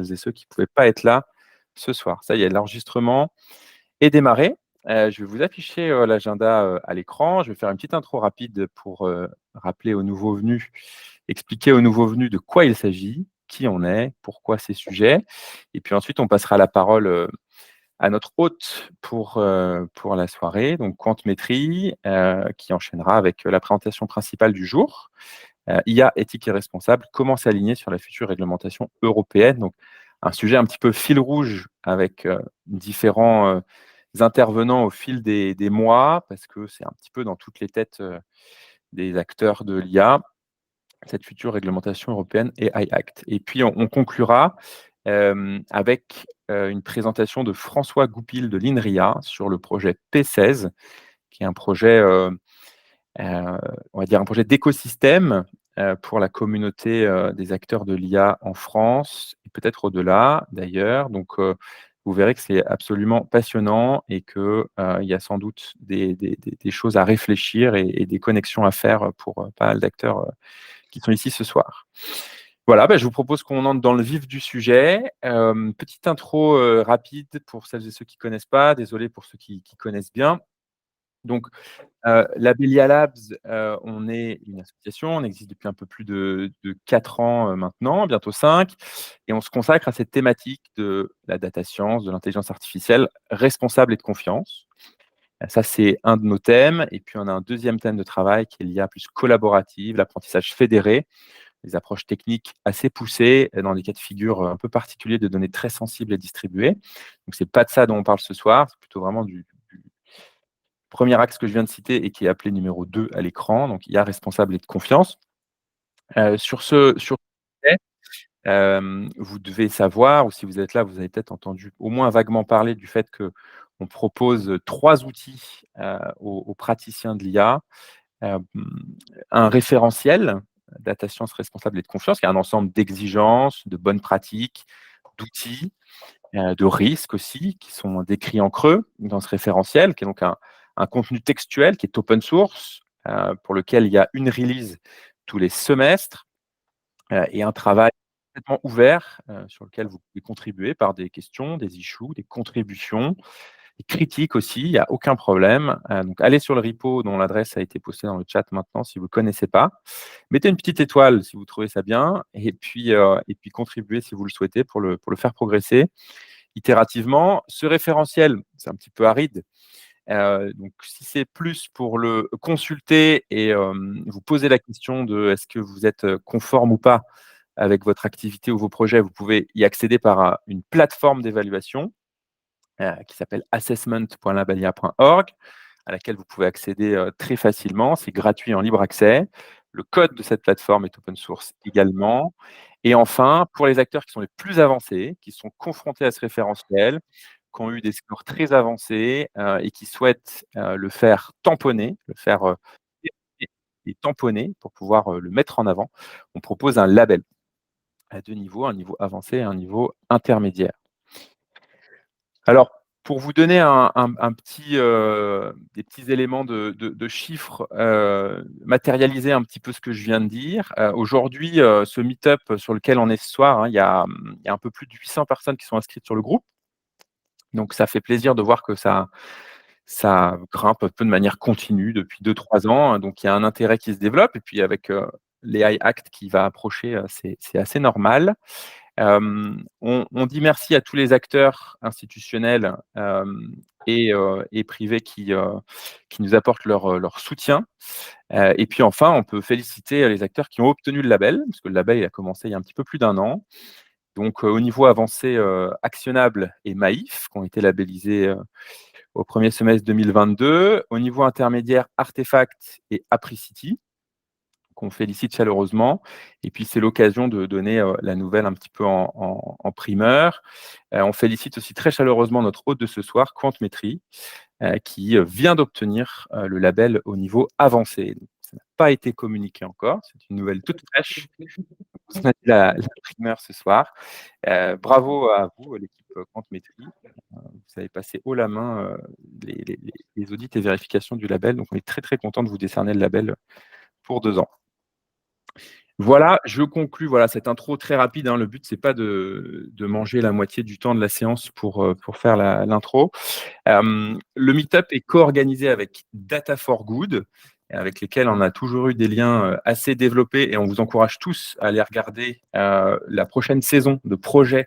et ceux qui ne pouvaient pas être là ce soir. Ça y est, l'enregistrement est démarré. Je vais vous afficher, l'agenda, à l'écran. Je vais faire une petite intro rapide pour, rappeler aux nouveaux venus, expliquer aux nouveaux venus de quoi il s'agit, qui on est, pourquoi ces sujets et puis ensuite on passera la parole, à notre hôte pour la soirée, donc Quantemétrie, qui enchaînera avec, la présentation principale du jour. IA, éthique et responsable, comment s'aligner sur la future réglementation européenne? Donc un sujet un petit peu fil rouge avec, différents, intervenants au fil des mois, parce que c'est un petit peu dans toutes les têtes, des acteurs de l'IA, cette future réglementation européenne AI Act. Et puis on conclura, avec, une présentation de François Goupil de l'INRIA sur le projet P16, qui est un projet, on va dire un projet d'écosystème, pour la communauté, des acteurs de l'IA en France et peut-être au-delà d'ailleurs. Donc, vous verrez que c'est absolument passionnant et que, il y a sans doute des choses à réfléchir et des connexions à faire pour, pas mal d'acteurs, qui sont ici ce soir. Voilà, bah, je vous propose qu'on entre dans le vif du sujet. Petite intro, rapide pour celles et ceux qui ne connaissent pas. Désolé pour ceux qui connaissent bien. Donc, Labelia Labs, on est une association, on existe depuis un peu plus de 4 ans, maintenant, bientôt 5 et on se consacre à cette thématique de la data science, de l'intelligence artificielle responsable et de confiance. Ça, c'est un de nos thèmes et puis on a un deuxième thème de travail qui est l'IA plus collaborative, l'apprentissage fédéré, des approches techniques assez poussées dans des cas de figure, un peu particuliers de données très sensibles et distribuées. Donc c'est pas de ça dont on parle ce soir, c'est plutôt vraiment du premier axe que je viens de citer et qui est appelé numéro 2 à l'écran, donc IA responsable et de confiance. Sur ce sujet, vous devez savoir ou si vous êtes là, vous avez peut-être entendu au moins vaguement parler du fait qu'on propose, 3 outils, aux praticiens de l'IA. Hem, un référentiel, data science responsable et de confiance, qui est un ensemble d'exigences, de bonnes pratiques, d'outils, de risques aussi, qui sont décrits en creux dans ce référentiel, qui est donc un contenu textuel qui est open source, pour lequel il y a une release tous les semestres, et un travail complètement ouvert, sur lequel vous pouvez contribuer par des questions, des issues, des contributions, des critiques aussi, il y a aucun problème. Donc allez sur le repo dont l'adresse a été postée dans le chat maintenant si vous ne connaissez pas. Mettez une petite étoile si vous trouvez ça bien et puis contribuez si vous le souhaitez pour le faire progresser itérativement. Ce référentiel, c'est un petit peu aride, donc si c'est plus pour le consulter et vous poser la question de est-ce que vous êtes, conforme ou pas avec votre activité ou vos projets, vous pouvez y accéder par, une plateforme d'évaluation, qui s'appelle assessment.labalia.org, à laquelle vous pouvez accéder, très facilement. C'est gratuit en libre accès. Le code de cette plateforme est open source également et enfin, pour les acteurs qui sont les plus avancés, qui sont confrontés à ce référentiel, qui ont eu des scores très avancés, et qui souhaitent, le faire tamponner, le faire, vérifier et tamponner pour pouvoir, le mettre en avant. On propose un label à 2 niveaux, un niveau avancé et un niveau intermédiaire. Alors, pour vous donner un petit, des petits éléments de chiffres, matérialiser un petit peu ce que je viens de dire. Aujourd'hui, ce meet-up sur lequel on est ce soir, hein, il y a un peu plus de 800 personnes qui sont inscrites sur le groupe. Donc ça fait plaisir de voir que ça grimpe un peu de manière continue depuis 2-3 ans, hein. Donc il y a un intérêt qui se développe et puis avec, l'AI Act qui va approcher, c'est assez normal. On dit merci à tous les acteurs institutionnels, et privés qui nous apportent leur soutien. Et puis enfin, on peut féliciter les acteurs qui ont obtenu le label, parce que le label, il a commencé il y a un petit peu plus d'1 an. Donc, au niveau avancé, Actionnable et Maïf, qui ont été labellisés, au 1er semestre 2022. Au niveau intermédiaire, Artefact et Apricity, qu'on félicite chaleureusement et puis c'est l'occasion de donner, la nouvelle un petit peu en primeur. On félicite aussi très chaleureusement notre hôte de ce soir, Quantemétrie, qui, vient d'obtenir, le label au niveau avancé. Donc ça n'a pas été communiqué encore, c'est une nouvelle toute fraîche. On a la primeur ce soir. Bravo à vous, l'équipe, Quantemétrie. Vous avez passé haut la main, les audits et vérifications du label, donc on est très, très content de vous décerner le label pour 2 ans. Voilà, je conclus, voilà, cette intro très rapide, hein. Le but, c'est pas de manger la moitié du temps de la séance pour faire l'intro. Le meet-up est co-organisé avec Data for Good, avec lesquels on a toujours eu des liens assez développés et on vous encourage tous à aller regarder la prochaine saison de projet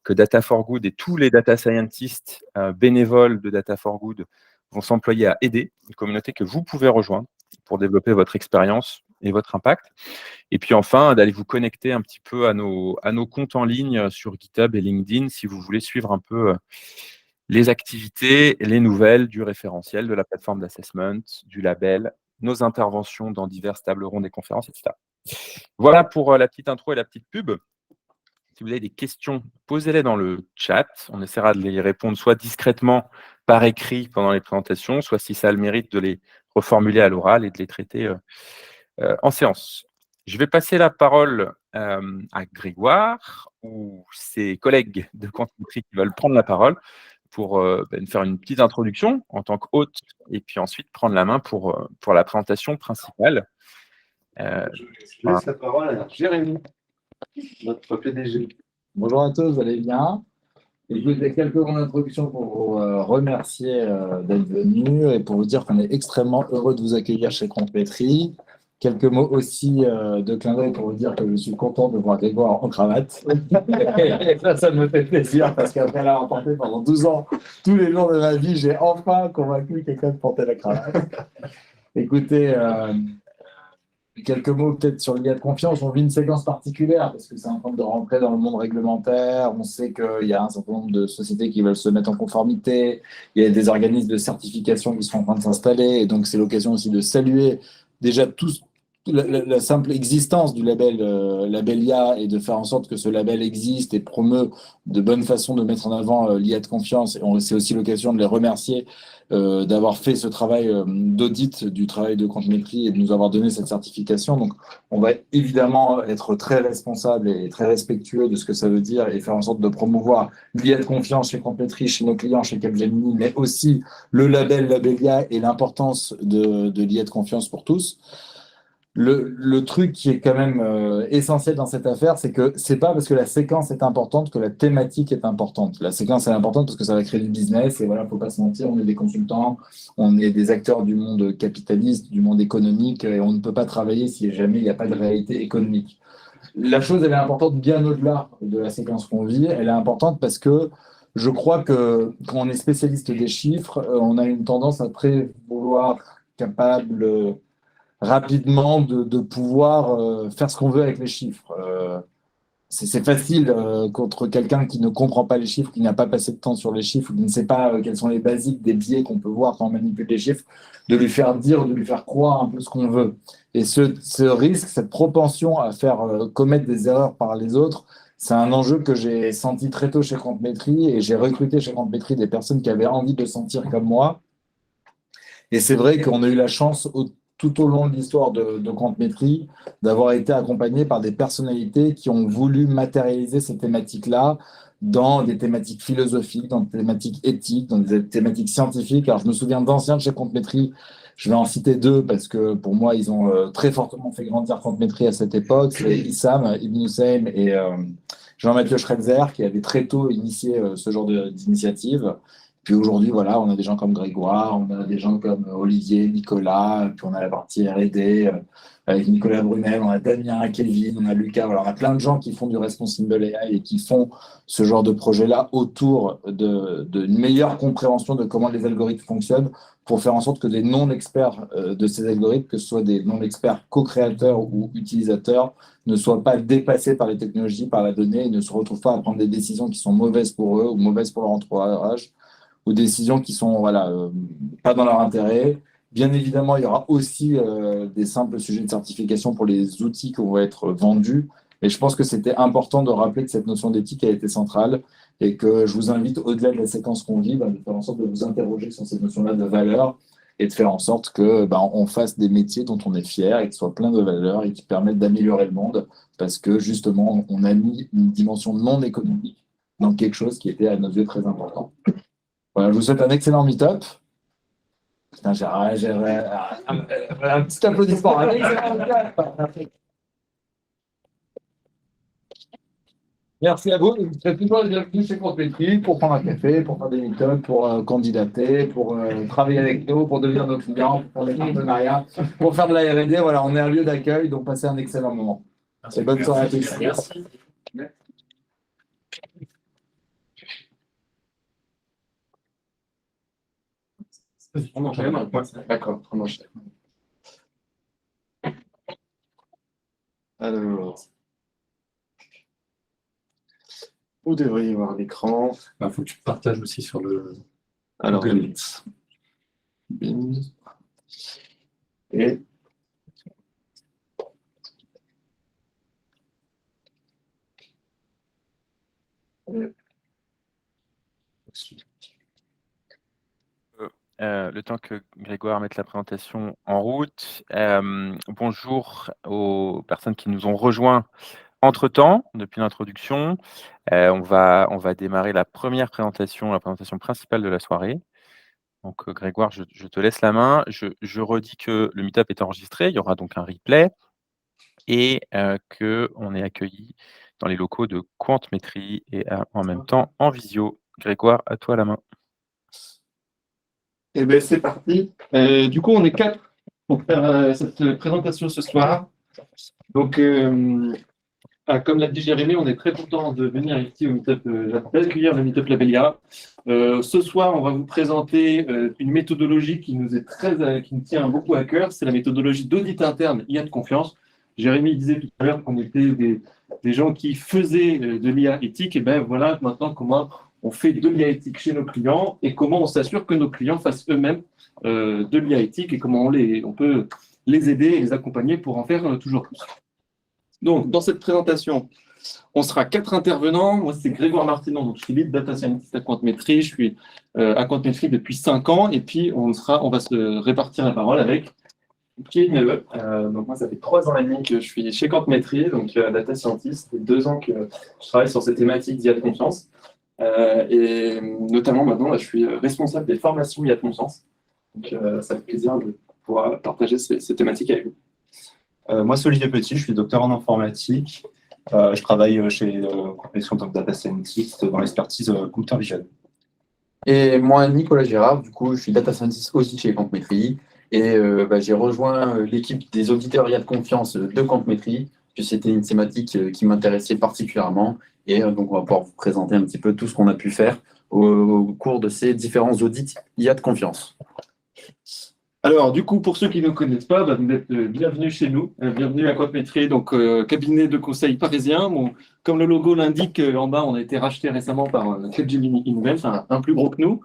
que Data for Good et tous les data scientists bénévoles de Data for Good vont s'employer à aider, une communauté que vous pouvez rejoindre pour développer votre expérience et votre impact. Et puis enfin, d'aller vous connecter un petit peu à nos comptes en ligne sur GitHub et LinkedIn si vous voulez suivre un peu les activités, les nouvelles du référentiel, de la plateforme d'assessment, du label, nos interventions dans diverses tables rondes et conférences, etc. Voilà pour la petite intro et la petite pub. Si vous avez des questions, posez-les dans le chat. On essaiera de les répondre soit discrètement par écrit pendant les présentations, soit si ça a le mérite de les reformuler à l'oral et de les traiter en séance. Je vais passer la parole à Grégoire ou ses collègues de Quantimétrie qui veulent prendre la parole pour nous faire une petite introduction en tant qu'hôte et puis ensuite prendre la main pour la présentation principale. Je laisse la parole à Jérémy, notre PDG. Bonjour à tous, vous allez bien? Écoutez, quelques mots d'introduction pour vous remercier d'être venus et pour vous dire qu'on est extrêmement heureux de vous accueillir chez Quantimétrie. Quelques mots aussi de clin d'œil pour vous dire que je suis content de voir Grégoire en cravate. Et ça me fait plaisir parce qu'après l'avoir porté pendant 12 ans, tous les jours de ma vie, j'ai enfin convaincu quelqu'un de porter la cravate. Écoutez, quelques mots peut-être sur l'IA de confiance. On vit une séquence particulière parce que c'est en train de rentrer dans le monde réglementaire. On sait qu'il y a un certain nombre de sociétés qui veulent se mettre en conformité. Il y a des organismes de certification qui sont en train de s'installer. Et donc, c'est l'occasion aussi de saluer déjà la simple existence du label IA et de faire en sorte que ce label existe et promeut de bonne façon de mettre en avant l'IA de confiance. Et c'est aussi l'occasion de les remercier d'avoir fait ce travail d'audit du travail de Quantimétrie et de nous avoir donné cette certification. Donc, on va évidemment être très responsable et très respectueux de ce que ça veut dire et faire en sorte de promouvoir l'IA de confiance chez Quantimétrie, chez nos clients, chez Capgemini, mais aussi le label Labelia et l'importance de l'IA de confiance pour tous. Le truc qui est quand même essentiel dans cette affaire, c'est que c'est pas parce que la séquence est importante que la thématique est importante. La séquence est importante parce que ça va créer du business et voilà, faut pas se mentir, on est des consultants, on est des acteurs du monde capitaliste, du monde économique et on ne peut pas travailler si jamais il n'y a pas de réalité économique. La chose, elle est importante bien au-delà de la séquence qu'on vit. Elle est importante parce que je crois que quand on est spécialiste des chiffres, on a une tendance à très vouloir capable rapidement de pouvoir faire ce qu'on veut avec les chiffres. C'est facile contre quelqu'un qui ne comprend pas les chiffres, qui n'a pas passé de temps sur les chiffres, ou qui ne sait pas quels sont les basiques des biais qu'on peut voir quand on manipule les chiffres, de lui faire dire, de lui faire croire un peu ce qu'on veut. Et ce risque, cette propension à faire commettre des erreurs par les autres, c'est un enjeu que j'ai senti très tôt chez Quantimétrie et j'ai recruté chez Quantimétrie des personnes qui avaient envie de sentir comme moi. Et c'est vrai qu'on a eu la chance tout au long de l'histoire de Quantimétrie d'avoir été accompagné par des personnalités qui ont voulu matérialiser ces thématiques-là dans des thématiques philosophiques, dans des thématiques éthiques, dans des thématiques scientifiques. Alors, je me souviens d'anciens de chez Quantimétrie, je vais en citer deux parce que pour moi, ils ont très fortement fait grandir Quantimétrie à cette époque. C'est Issam Ibn Hussein et Jean-Mathieu Schretzer qui avaient très tôt initié ce genre d'initiative. Puis aujourd'hui, voilà, on a des gens comme Grégoire, on a des gens comme Olivier, Nicolas, puis on a la partie R&D avec Nicolas Brunel, on a Damien, Kelvin, on a Lucas, voilà, on a plein de gens qui font du responsible AI et qui font ce genre de projet-là autour d'une meilleure compréhension de comment les algorithmes fonctionnent pour faire en sorte que des non-experts de ces algorithmes, que ce soit des non-experts co-créateurs ou utilisateurs, ne soient pas dépassés par les technologies, par la donnée et ne se retrouvent pas à prendre des décisions qui sont mauvaises pour eux ou mauvaises pour leur entourage ou décisions qui sont voilà, pas dans leur intérêt. Bien évidemment, il y aura aussi des simples sujets de certification pour les outils qui vont être vendus. Et je pense que c'était important de rappeler que cette notion d'éthique a été centrale et que je vous invite, au-delà de la séquence qu'on vit, de faire en sorte de vous interroger sur cette notion-là de valeur et de faire en sorte que on fasse des métiers dont on est fier et qui soient pleins de valeur et qui permettent d'améliorer le monde parce que justement, on a mis une dimension non économique dans quelque chose qui était à nos yeux très important. Voilà, je vous souhaite un excellent meet-up. Putain, j'ai un petit applaudissement. Un excellent meet-up. Merci à vous. Vous serez toujours les bienvenus chez Compétri pour prendre un café, pour faire des meet-ups, pour candidater, pour travailler avec nous, pour devenir nos clients, pour faire des partenariats, pour faire de la R&D. Voilà, on est un lieu d'accueil, donc passez un excellent moment. Et bonne soirée à tous. Merci. On enchaîne. D'accord, on enchaîne. Alors, vous devriez voir l'écran. Il faut que tu partages aussi sur le Alors, Google Meet. et Le temps que Grégoire mette la présentation en route. Bonjour aux personnes qui nous ont rejoints entre-temps, depuis l'introduction. On va démarrer la première présentation, la présentation principale de la soirée. Donc, Grégoire, je te laisse la main. Je redis que le meet-up est enregistré. Il y aura donc un replay et qu'on est accueilli dans les locaux de Quantmetry et en même temps en visio. Grégoire, à toi la main. Eh bien, c'est parti. Du coup, on est 4 pour faire cette présentation ce soir. Donc, comme l'a dit Jérémy, on est très content de venir ici au Meetup, d'accueillir le Meetup Labelia. Ce soir, on va vous présenter une méthodologie qui nous tient beaucoup à cœur. C'est la méthodologie d'audit interne IA de confiance. Jérémy disait tout à l'heure qu'on était des gens qui faisaient de l'IA éthique. Et bien voilà maintenant comment on fait de l'IA éthique chez nos clients et comment on s'assure que nos clients fassent eux-mêmes de l'IA éthique et comment on peut les aider et les accompagner pour en faire toujours plus. Donc, dans cette présentation, on sera 4 intervenants. Moi, c'est Grégoire Martinon, donc je suis lead data scientist à Quantmetry. Je suis à Quantmetry depuis 5 ans et puis on va se répartir la parole avec Pierre Neveu. Donc moi, ça fait 3 ans et demi que je suis chez Quantmetry, donc data scientist, et 2 ans que je travaille sur ces thématiques d'IA de confiance. Et notamment maintenant, là, je suis responsable des formations IA de confiance. Donc ça fait plaisir de pouvoir partager ces thématiques avec vous. Moi, c'est Olivier Petit, je suis docteur en informatique. Je travaille chez Quantmetry en tant que data scientist dans l'expertise computer vision. Et moi, Nicolas Gérard, du coup, je suis data scientist aussi chez Quantmetry. Et j'ai rejoint l'équipe des auditeurs IA de confiance de Quantmetry, que c'était une thématique qui m'intéressait particulièrement. Et donc, on va pouvoir vous présenter un petit peu tout ce qu'on a pu faire au cours de ces différents audits IA de confiance. Alors, du coup, pour ceux qui ne connaissent pas, vous êtes bienvenue chez nous, bienvenue à Quantmetry, donc cabinet de conseil parisien. Bon, comme le logo l'indique, en bas, on a été racheté récemment par Capgemini Invent, un plus gros que nous.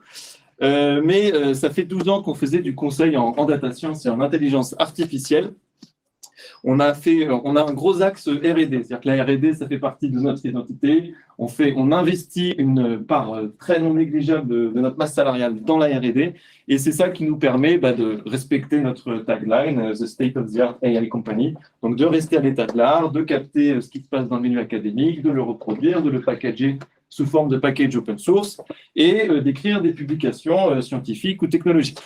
Mais ça fait 12 ans qu'on faisait du conseil en data science et en intelligence artificielle. On a un gros axe R&D, c'est-à-dire que la R&D, ça fait partie de notre identité. On investit une part très non négligeable de notre masse salariale dans la R&D, et c'est ça qui nous permet de respecter notre tagline, The State of the Art AI Company, donc de rester à l'état de l'art, de capter ce qui se passe dans le milieu académique, de le reproduire, de le packager sous forme de package open source, et d'écrire des publications scientifiques ou technologiques.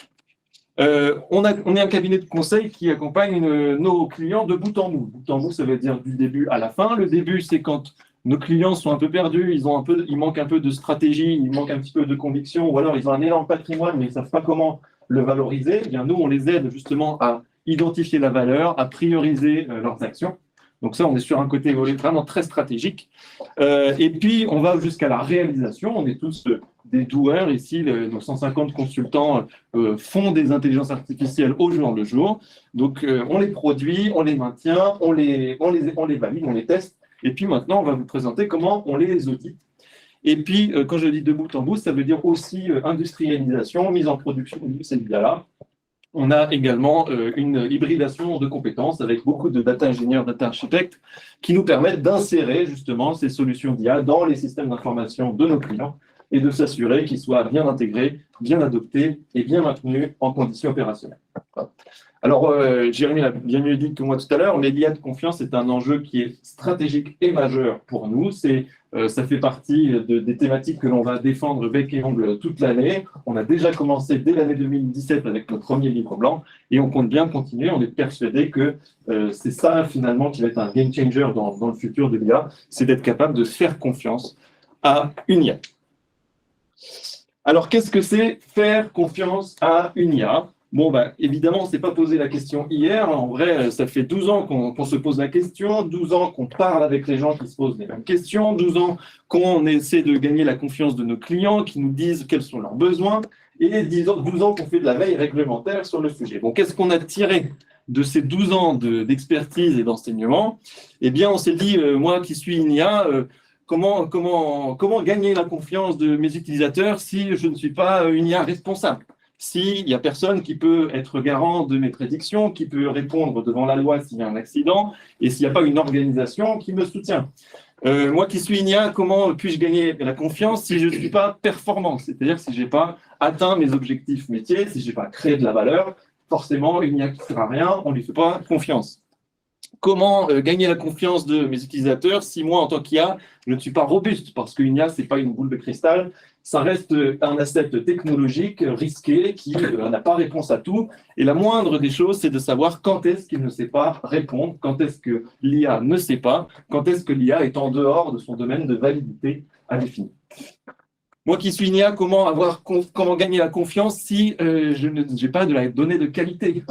On est un cabinet de conseil qui accompagne nos clients de bout en bout. Bout en bout, ça veut dire du début à la fin. Le début, c'est quand nos clients sont un peu perdus, ils manquent un peu de stratégie, ils manquent un petit peu de conviction, ou alors ils ont un énorme patrimoine, mais ils ne savent pas comment le valoriser. Eh bien, nous, on les aide justement à identifier la valeur, à prioriser leurs actions. Donc ça, on est sur un côté vraiment très stratégique. Et puis, on va jusqu'à la réalisation. On est tous des doueurs ici. Nos 150 consultants font des intelligences artificielles au jour le jour. Donc, on les produit, on les maintient, on les valide, on les teste. Et puis maintenant, on va vous présenter comment on les audite. Et puis, quand je dis de bout en bout, ça veut dire aussi industrialisation, mise en production de ces IA-là. On a également une hybridation de compétences avec beaucoup de data ingénieurs, data architectes qui nous permettent d'insérer justement ces solutions d'IA dans les systèmes d'information de nos clients et de s'assurer qu'ils soient bien intégrés, bien adoptés et bien maintenus en conditions opérationnelles. Alors, Jérémy l'a bien mieux dit que moi tout à l'heure, mais l'IA de confiance est un enjeu qui est stratégique et majeur pour nous. Ça fait partie des thématiques que l'on va défendre bec et ongle toute l'année. On a déjà commencé dès l'année 2017 avec notre premier livre blanc et on compte bien continuer. On est persuadé que c'est ça finalement qui va être un game changer dans le futur de l'IA, c'est d'être capable de faire confiance à une IA. Alors, qu'est-ce que c'est faire confiance à une IA ? Bon, évidemment, on ne s'est pas posé la question hier. En vrai, ça fait 12 ans qu'on se pose la question, 12 ans qu'on parle avec les gens qui se posent les mêmes questions, 12 ans qu'on essaie de gagner la confiance de nos clients, qui nous disent quels sont leurs besoins, et 12 ans qu'on fait de la veille réglementaire sur le sujet. Bon, qu'est-ce qu'on a tiré de ces 12 ans d'expertise et d'enseignement? Eh bien, on s'est dit, moi qui suis une IA, comment gagner la confiance de mes utilisateurs si je ne suis pas une IA responsable? S'il n'y a personne qui peut être garant de mes prédictions, qui peut répondre devant la loi s'il y a un accident, et s'il n'y a pas une organisation qui me soutient. Moi qui suis une IA, comment puis-je gagner la confiance si je ne suis pas performant? C'est-à-dire si je n'ai pas atteint mes objectifs métiers, si je n'ai pas créé de la valeur, forcément, une IA qui ne sert à rien, on ne lui fait pas confiance. Comment gagner la confiance de mes utilisateurs si moi, en tant qu'IA, je ne suis pas robuste? Parce qu'une IA, ce n'est pas une boule de cristal, ça reste un asset technologique risqué qui n'a pas réponse à tout. Et la moindre des choses, c'est de savoir quand est-ce qu'il ne sait pas répondre, quand est-ce que l'IA ne sait pas, quand est-ce que l'IA est en dehors de son domaine de validité à définir. Moi qui suis une IA, comment gagner la confiance si je n'ai pas de la donnée de qualité?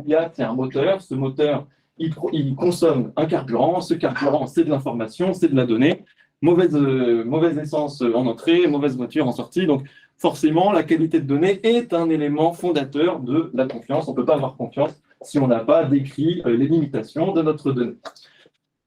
L'IA, c'est un moteur, ce moteur, il consomme un carburant, ce carburant, c'est de l'information, c'est de la donnée. Mauvaise essence en entrée, mauvaise voiture en sortie. Donc, forcément, la qualité de données est un élément fondateur de la confiance. On ne peut pas avoir confiance si on n'a pas décrit les limitations de notre donnée.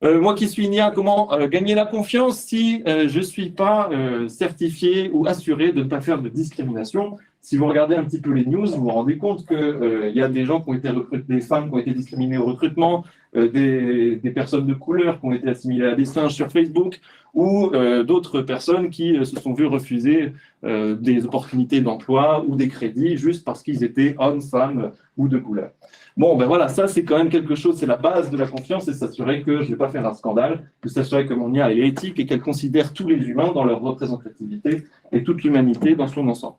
Moi qui suis une IA, comment gagner la confiance si je ne suis pas certifié ou assuré de ne pas faire de discrimination? Si vous regardez un petit peu les news, vous vous rendez compte qu'il y a des gens qui ont été recrutés, des femmes qui ont été discriminées au recrutement, des personnes de couleur qui ont été assimilées à des singes sur Facebook, ou d'autres personnes qui se sont vues refuser des opportunités d'emploi ou des crédits juste parce qu'ils étaient hommes, femmes ou de couleur. Bon, voilà, ça c'est quand même quelque chose, c'est la base de la confiance, et s'assurer que je ne vais pas faire un scandale, de s'assurer que mon IA est éthique et qu'elle considère tous les humains dans leur représentativité et toute l'humanité dans son ensemble.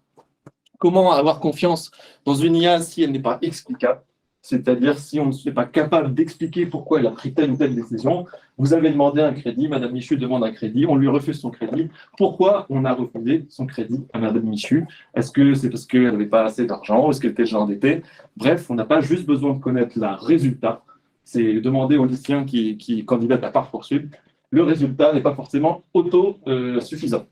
Comment avoir confiance dans une IA si elle n'est pas explicable? C'est-à-dire si on ne n'est pas capable d'expliquer pourquoi elle a pris telle ou telle décision. Vous avez demandé un crédit, Madame Michu demande un crédit, on lui refuse son crédit. Pourquoi on a refusé son crédit à Madame Michu? Est-ce que c'est parce qu'elle n'avait pas assez d'argent? Est-ce qu'elle était déjà endettée? Bref, on n'a pas juste besoin de connaître le résultat. C'est demander aux lycéens qui candidatent à Parcoursup. Le résultat n'est pas forcément suffisant.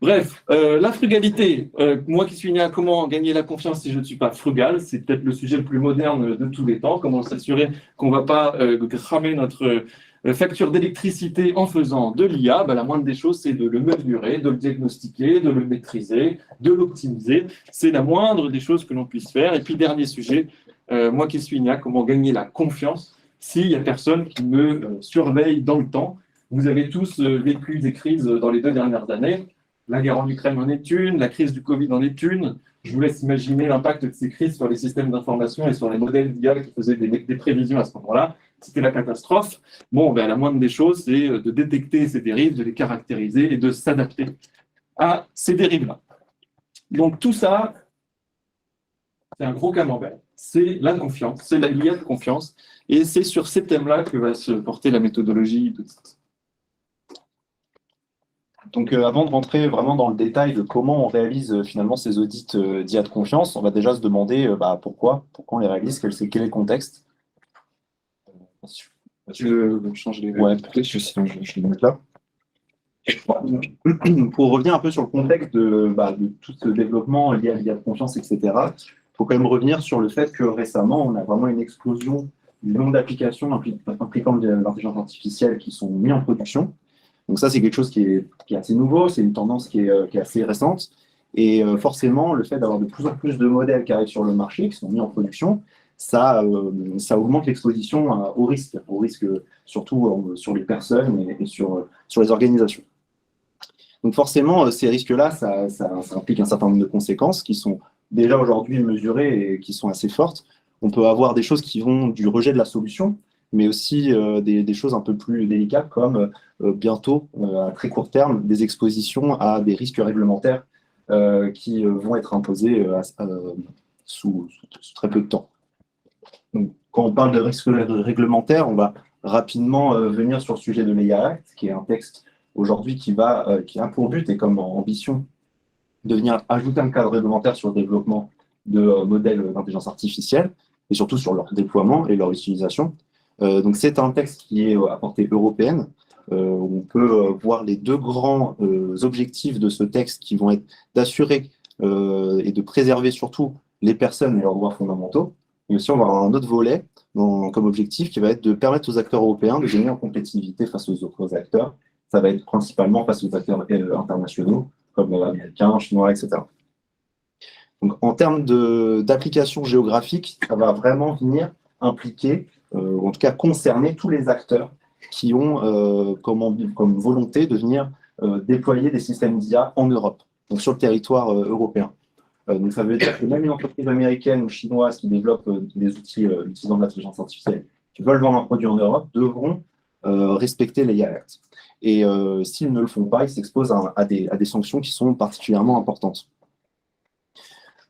Bref, la frugalité, moi qui suis une IA, comment gagner la confiance si je ne suis pas frugal? C'est peut-être le sujet le plus moderne de tous les temps. Comment s'assurer qu'on ne va pas cramer notre facture d'électricité en faisant de l'IA? La moindre des choses, c'est de le mesurer, de le diagnostiquer, de le maîtriser, de l'optimiser. C'est la moindre des choses que l'on puisse faire. Et puis, dernier sujet, moi qui suis une IA, comment gagner la confiance s'il n'y a personne qui me surveille dans le temps? Vous avez tous vécu des crises dans les 2 dernières années. La guerre en Ukraine en est une, la crise du Covid en est une. Je vous laisse imaginer l'impact de ces crises sur les systèmes d'information et sur les modèles d'IA qui faisaient des prévisions à ce moment-là. C'était la catastrophe. La moindre des choses, c'est de détecter ces dérives, de les caractériser et de s'adapter à ces dérives-là. Donc tout ça, c'est un gros camembert. C'est la confiance, c'est l'IA de confiance. Et c'est sur ces thèmes-là que va se porter la méthodologie de ça. Donc, avant de rentrer vraiment dans le détail de comment on réalise finalement ces audits d'IA de confiance, on va déjà se demander pourquoi on les réalise, quel est le contexte. Tu veux changer les... Ouais, peut-être que sinon je vais le mettre là. Pour revenir un peu sur le contexte de tout ce développement lié à l'IA de confiance, etc., il faut quand même revenir sur le fait que récemment, on a vraiment une explosion du nombre d'applications impliquant l'intelligence artificielle qui sont mises en production. Donc ça, c'est quelque chose qui est assez nouveau, c'est une tendance qui est assez récente. Et forcément, le fait d'avoir de plus en plus de modèles qui arrivent sur le marché, qui sont mis en production, ça augmente l'exposition au risque surtout sur les personnes et sur les organisations. Donc forcément, ces risques-là, ça implique un certain nombre de conséquences qui sont déjà aujourd'hui mesurées et qui sont assez fortes. On peut avoir des choses qui vont du rejet de la solution, mais aussi des choses un peu plus délicates comme bientôt, à très court terme, des expositions à des risques réglementaires qui vont être imposés sous très peu de temps. Donc, quand on parle de risques réglementaires, on va rapidement venir sur le sujet de l'EIA Act, qui est un texte aujourd'hui qui a pour but et comme ambition de venir ajouter un cadre réglementaire sur le développement de modèles d'intelligence artificielle et surtout sur leur déploiement et leur utilisation. Donc c'est un texte qui est à portée européenne. On peut voir les deux grands objectifs de ce texte qui vont être d'assurer et de préserver surtout les personnes et leurs droits fondamentaux. Mais aussi on va avoir un autre volet comme objectif qui va être de permettre aux acteurs européens de gagner en compétitivité face aux autres acteurs. Ça va être principalement face aux acteurs internationaux comme américains, chinois, etc. Donc, en termes d'application géographique, ça va vraiment venir impliquer, ou en tout cas concerner tous les acteurs qui ont comme volonté de venir déployer des systèmes d'IA en Europe, donc sur le territoire européen. Donc ça veut dire que même une entreprise américaine ou chinoise qui développe des outils utilisant de l'intelligence artificielle, qui veulent vendre un produit en Europe, devront respecter les IA Act. Et s'ils ne le font pas, ils s'exposent à des sanctions qui sont particulièrement importantes.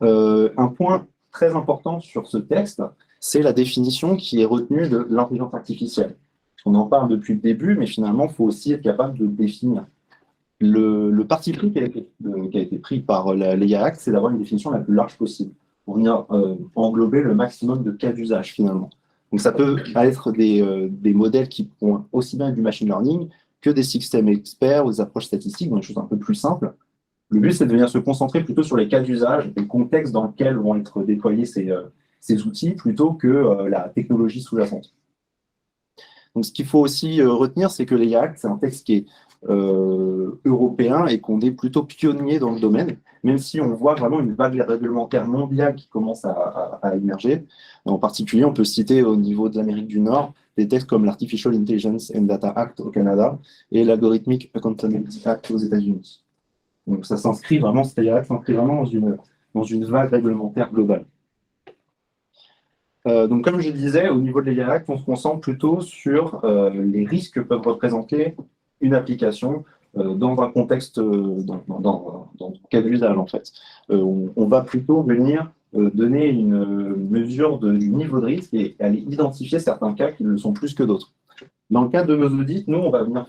Un point très important sur ce texte, c'est la définition qui est retenue de l'intelligence artificielle. On en parle depuis le début, mais finalement, il faut aussi être capable de le définir. Le parti pris qui a été pris par l'EIA Act, c'est d'avoir une définition la plus large possible, pour venir englober le maximum de cas d'usage, finalement. Donc ça peut être des modèles qui font aussi bien du machine learning que des systèmes experts ou des approches statistiques, donc des choses un peu plus simples. Le but, c'est de venir se concentrer plutôt sur les cas d'usage et le contexte dans lequel vont être déployés ces outils, plutôt que la technologie sous-jacente. Donc, ce qu'il faut aussi retenir, c'est que l'EIA Act, c'est un texte qui est européen et qu'on est plutôt pionnier dans le domaine, même si on voit vraiment une vague réglementaire mondiale qui commence à émerger. En particulier, on peut citer au niveau de l'Amérique du Nord des textes comme l'Artificial Intelligence and Data Act au Canada et l'Algorithmic Accountability Act aux États-Unis. Donc ça s'inscrit vraiment, c'est-à-dire s'inscrit vraiment dans une vague réglementaire globale. Donc comme je disais, au niveau de l'EIA Act, on se concentre plutôt sur les risques que peuvent représenter une application dans un contexte, dans le cas d'usage en fait. On va plutôt venir donner une mesure du niveau de risque et aller identifier certains cas qui le sont plus que d'autres. Dans le cadre de nos audits, nous, on va venir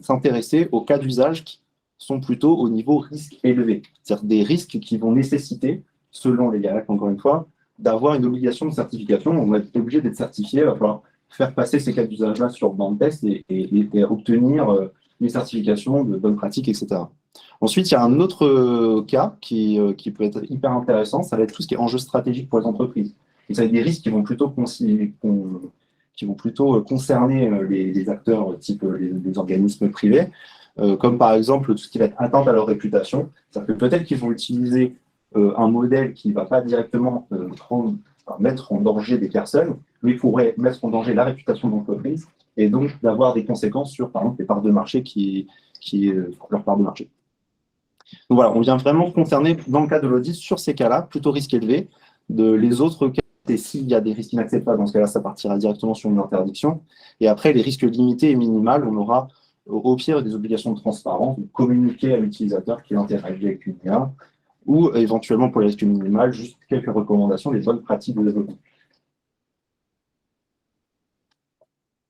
s'intéresser aux cas d'usage qui sont plutôt au niveau risque élevé. C'est-à-dire des risques qui vont nécessiter, selon les GALAC, encore une fois, d'avoir une obligation de certification. On va être obligé d'être certifié, il va falloir faire passer ces cas d'usage-là sur banc de test et obtenir une certification de bonne pratique, etc. Ensuite, il y a un autre cas qui peut être hyper intéressant, ça va être tout ce qui est enjeu stratégique pour les entreprises. Et ça va être des risques qui vont plutôt concerner les acteurs type les organismes privés, comme par exemple tout ce qui va être atteinte à leur réputation. C'est-à-dire que peut-être qu'ils vont utiliser un modèle qui ne va pas directement mettre en danger des personnes, mais pourrait mettre en danger la réputation de l'entreprise et donc d'avoir des conséquences sur, par exemple, les parts de marché leur part de marché. Donc voilà, on vient vraiment concerner, dans le cas de l'audit, sur ces cas-là, plutôt risque élevé. Les autres cas, et s'il y a des risques inacceptables, dans ce cas-là, ça partira directement sur une interdiction. Et après, les risques limités et minimales, on aura au pire des obligations de transparence, de communiquer à l'utilisateur qui interagit avec une IA, ou éventuellement pour les risques minimales, juste quelques recommandations des bonnes pratiques de développement.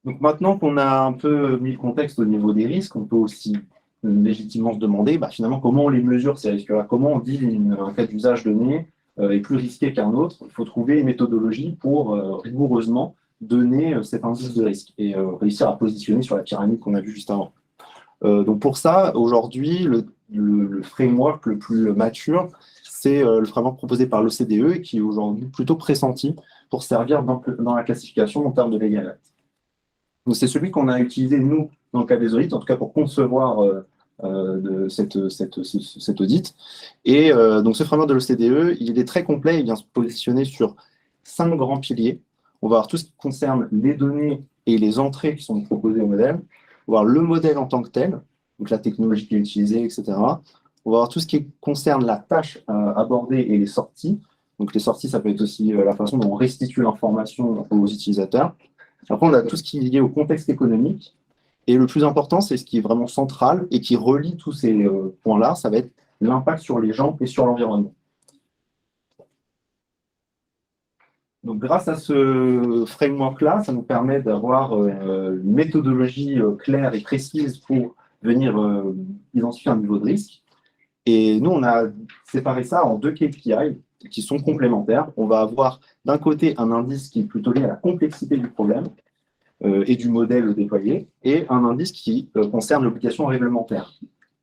Donc maintenant qu'on a un peu mis le contexte au niveau des risques, on peut aussi légitimement se demander finalement comment on les mesure ces risques-là, comment on dit un cas d'usage donné est plus risqué qu'un autre. Il faut trouver une méthodologie pour rigoureusement donner cet indice de risque et réussir à positionner sur la pyramide qu'on a vue juste avant. Donc pour ça, aujourd'hui, le framework le plus mature, c'est le framework proposé par l'OCDE et qui est aujourd'hui plutôt pressenti pour servir dans la classification en termes de l'EIA Act. Donc c'est celui qu'on a utilisé, nous, dans le cas des audits, en tout cas pour concevoir cet audit. Et donc ce framework de l'OCDE, il est très complet, il vient se positionner sur 5 grands piliers. On va voir tout ce qui concerne les données et les entrées qui sont proposées au modèle. On va voir le modèle en tant que tel, donc la technologie qui est utilisée, etc. On va voir tout ce qui concerne la tâche abordée et les sorties, Donc les sorties, ça peut être aussi la façon dont on restitue l'information aux utilisateurs. Après, on a tout ce qui est lié au contexte économique. Et le plus important, c'est ce qui est vraiment central et qui relie tous ces points-là, ça va être l'impact sur les gens et sur l'environnement. Donc, grâce à ce framework-là, ça nous permet d'avoir une méthodologie claire et précise pour venir identifier un niveau de risque. Et nous, on a séparé ça en 2 KPI qui sont complémentaires. On va avoir d'un côté un indice qui est plutôt lié à la complexité du problème et du modèle déployé, et un indice qui concerne l'obligation réglementaire.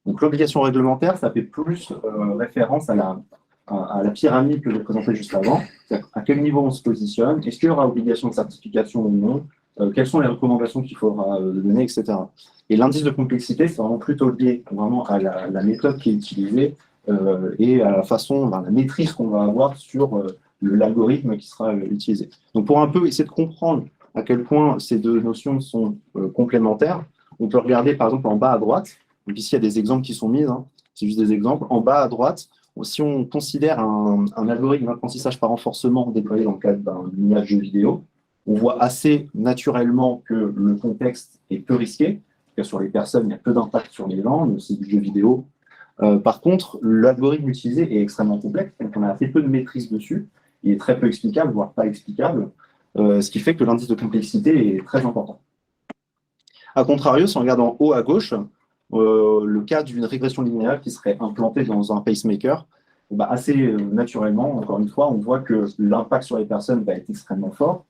Donc l'obligation réglementaire, ça fait plus référence à la pyramide que je présentais juste avant, c'est-à-dire à quel niveau on se positionne, est-ce qu'il y aura obligation de certification ou non, quelles sont les recommandations qu'il faudra donner, etc. Et l'indice de complexité, c'est vraiment plutôt lié vraiment à la méthode qui est utilisée et à la façon, la maîtrise qu'on va avoir sur l'algorithme qui sera utilisé. Donc pour un peu essayer de comprendre à quel point ces 2 notions sont complémentaires, on peut regarder par exemple en bas à droite. Donc ici, il y a des exemples qui sont mis, hein. C'est juste des exemples. En bas à droite, si on considère un algorithme d'apprentissage par renforcement déployé dans le cadre d'un image jeu vidéo, on voit assez naturellement que le contexte est peu risqué. Sur les personnes, il y a peu d'impact sur les gens, c'est du jeu vidéo. Par contre, l'algorithme utilisé est extrêmement complexe, donc on a assez peu de maîtrise dessus. Il est très peu explicable, voire pas explicable, ce qui fait que l'indice de complexité est très important. A contrario, si on regarde en haut à gauche, le cas d'une régression linéaire qui serait implantée dans un pacemaker, assez naturellement, encore une fois, on voit que l'impact sur les personnes va être extrêmement fort.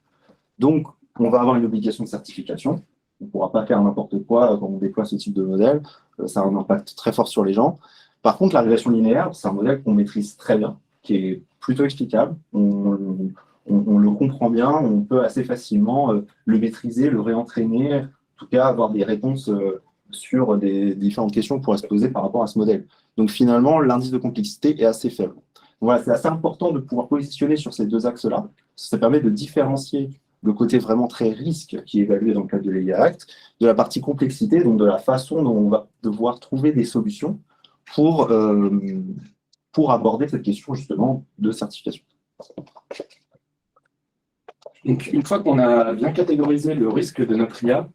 Donc, on va avoir une obligation de certification. On ne pourra pas faire n'importe quoi quand on déploie ce type de modèle. Ça a un impact très fort sur les gens. Par contre, la régression linéaire, c'est un modèle qu'on maîtrise très bien, qui est plutôt explicable. On le comprend bien, on peut assez facilement le maîtriser, le réentraîner, en tout cas avoir des réponses sur des différentes questions qu'on pourrait se poser par rapport à ce modèle. Donc finalement, l'indice de complexité est assez faible. Donc, voilà, c'est assez important de pouvoir positionner sur ces 2 axes-là. Ça permet de différencier le côté vraiment très risque qui est évalué dans le cadre de l'EIA Act, de la partie complexité, donc de la façon dont on va devoir trouver des solutions pour aborder cette question justement de certification. Donc, une fois qu'on a bien catégorisé le risque de notre IA,